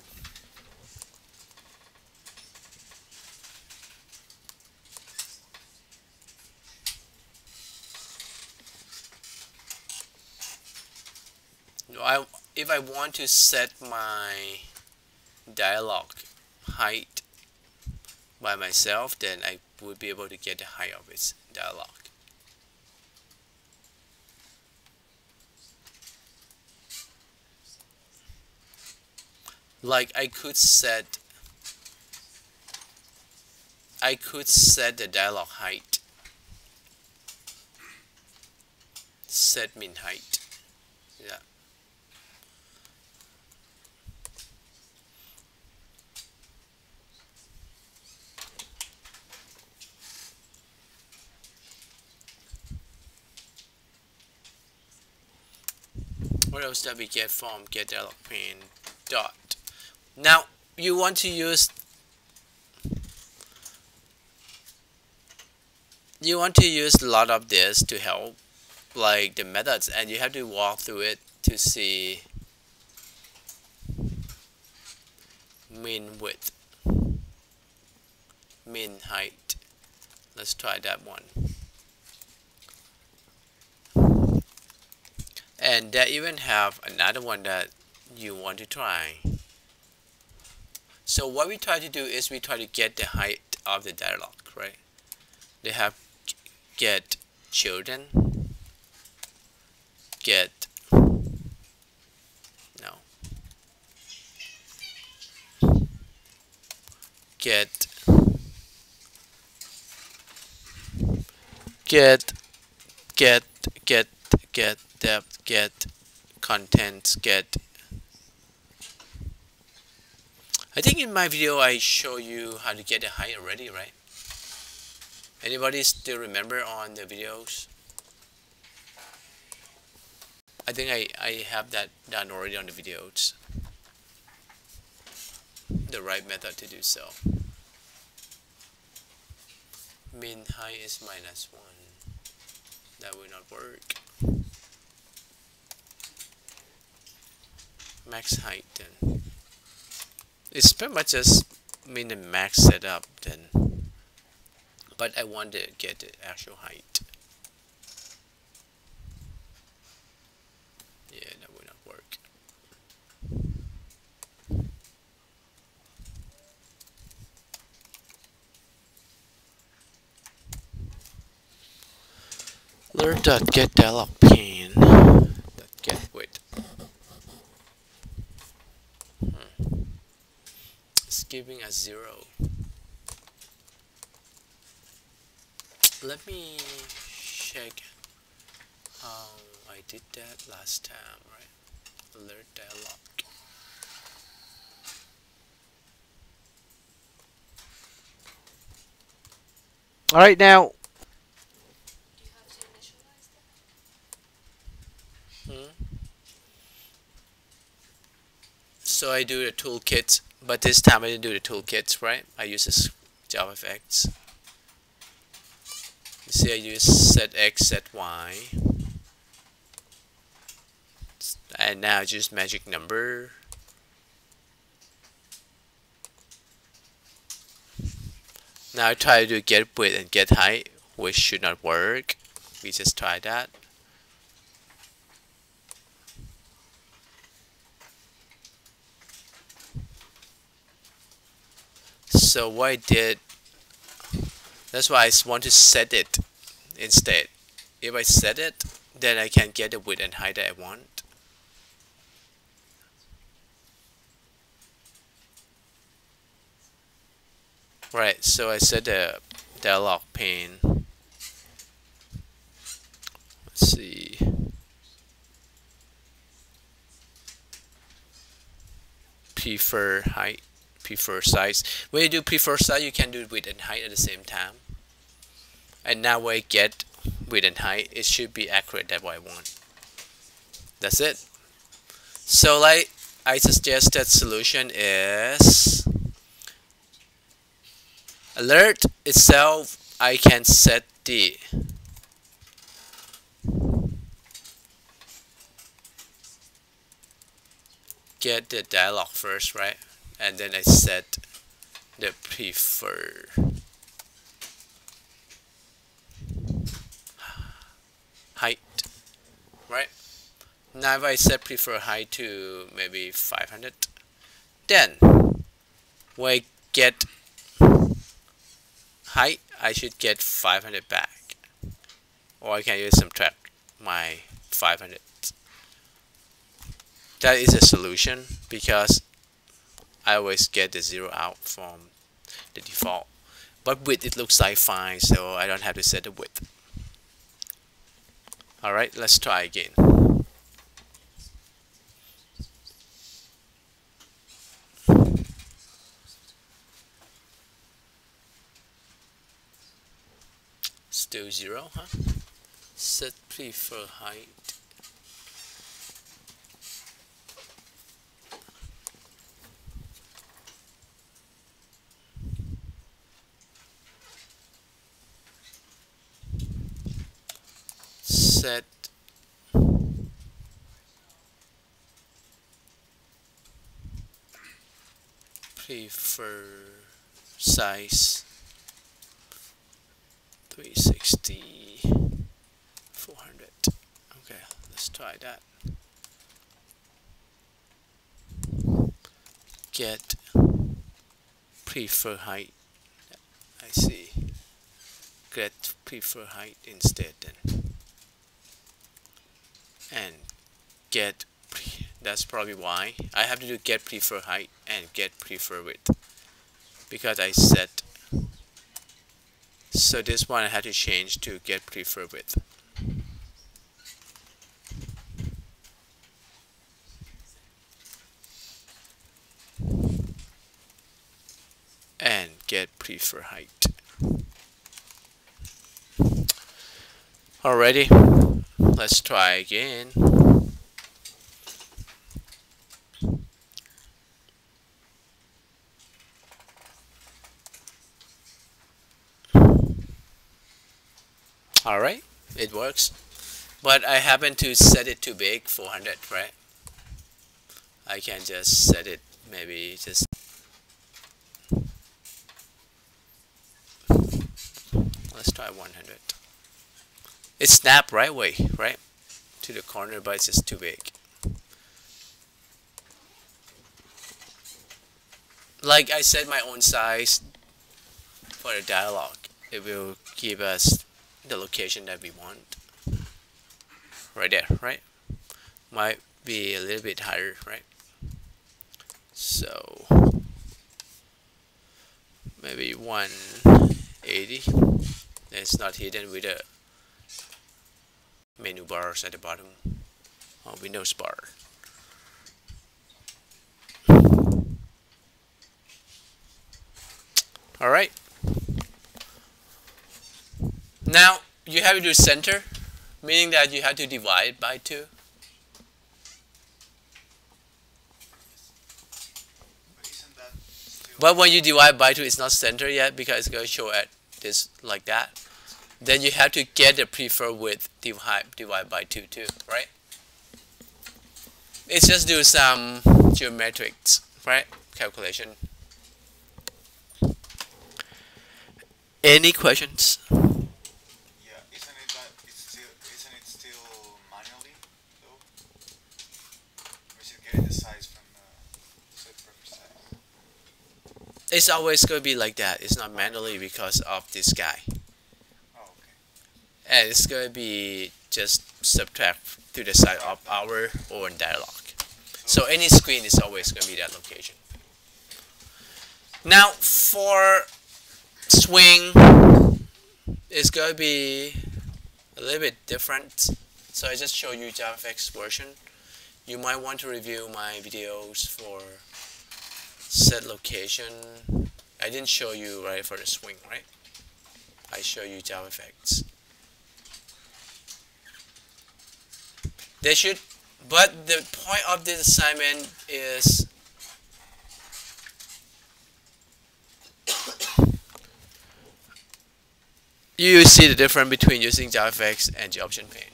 If I want to set my dialog height by myself, then I would be able to get the height of its dialog. Like I could set the dialog height, set min height. Yeah. What else that we get from get dialog pane dot? Now you want to use a lot of this to help, like the methods, and you have to walk through it to see min width, min height. Let's try that one. And they even have another one that you want to try. So what we try to do is we try to get the height of the dialog, right? They have get children, get depth, get contents, get. I think in my video I show you how to get the height already, right? Anybody still remember on the videos? I think I have that done already on the videos. The right method to do so. Min height is -1. That will not work. Max height then. It's pretty much just min and max setup then. But I want to get the actual height. Yeah, that will not work. Learn.get dialog pane. Get width. It's giving a 0. Let me check how I did that last time, right? Alert dialog. Alright, now. Do you have to initialize that? So I do the toolkit, but this time I didn't do the toolkits, right? I use this JavaFX. You see, I use set X, set Y, and now just magic number. Now try to get width and get height, which should not work. We just try that. So what I did, that's why I want to set it instead. If I set it, then I can get the width and height that I want. Right, so I set the dialog pane. Let's see. Prefer height, prefer size. When you do prefer size, you can do width and height at the same time. And now when I get width and height, it should be accurate. That's what I want. That's it. So like I suggested, solution is alert itself. I can set the get the dialog first, right? And then I set the prefer height, right? Now if I set prefer height to maybe 500, then when I get height, I should get 500 back, or I can use subtract my 500. That is a solution because I always get the 0 out from the default. But width, it looks like fine, so I don't have to set the width. Alright, let's try again. Still 0, huh? Set prefer height. Set prefer size 360, 400. Okay, let's try that. Get prefer height. I see. Get prefer height instead then. And get that's probably why I have to do get prefer height and get prefer width, because I set. So this one I had to change to get prefer width. And get prefer height. Already, let's try again. Alright, it works. But I happen to set it too big, 400, right? I can just set it maybe just. Let's try 100. It snapped right away, right? To the corner, but it's just too big. Like I set my own size for the dialog. It will give us the location that we want. Right there, right? Might be a little bit higher, right? So maybe 180. It's not hidden with the menu bars at the bottom, or Windows bar. Alright. Now you have to do center, meaning that you have to divide by 2. But when you divide by 2, it's not center yet because it's going to show at this like that. Then you have to get the prefer width divide by 2 too, right? It's just do some geometrics, right? Calculation. Any questions? Yeah, isn't it still manually though? Or is it getting the size from the set preference size? It's always going to be like that. It's not manually because of this guy. Oh, okay. And it's going to be just subtract to the side of our or dialog. So any screen is always going to be that location. Now for swing, it's going to be a little bit different. So I just show you JavaFX version. You might want to review my videos for set location. I didn't show you right for the swing, right? I show you JavaFX. They should, but the point of this assignment is you see the difference between using JavaFX and JOptionPane.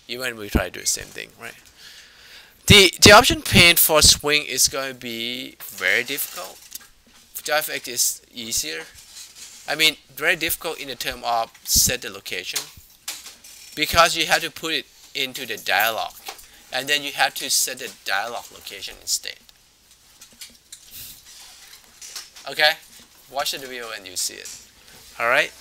Even we try to do the same thing, right? The JOptionPane for swing is going to be very difficult. JavaFX is easier. I mean, very difficult in the term of set the location, because you have to put it into the dialog, and then you have to set the dialog location instead. Okay, watch the video and you see it. All right.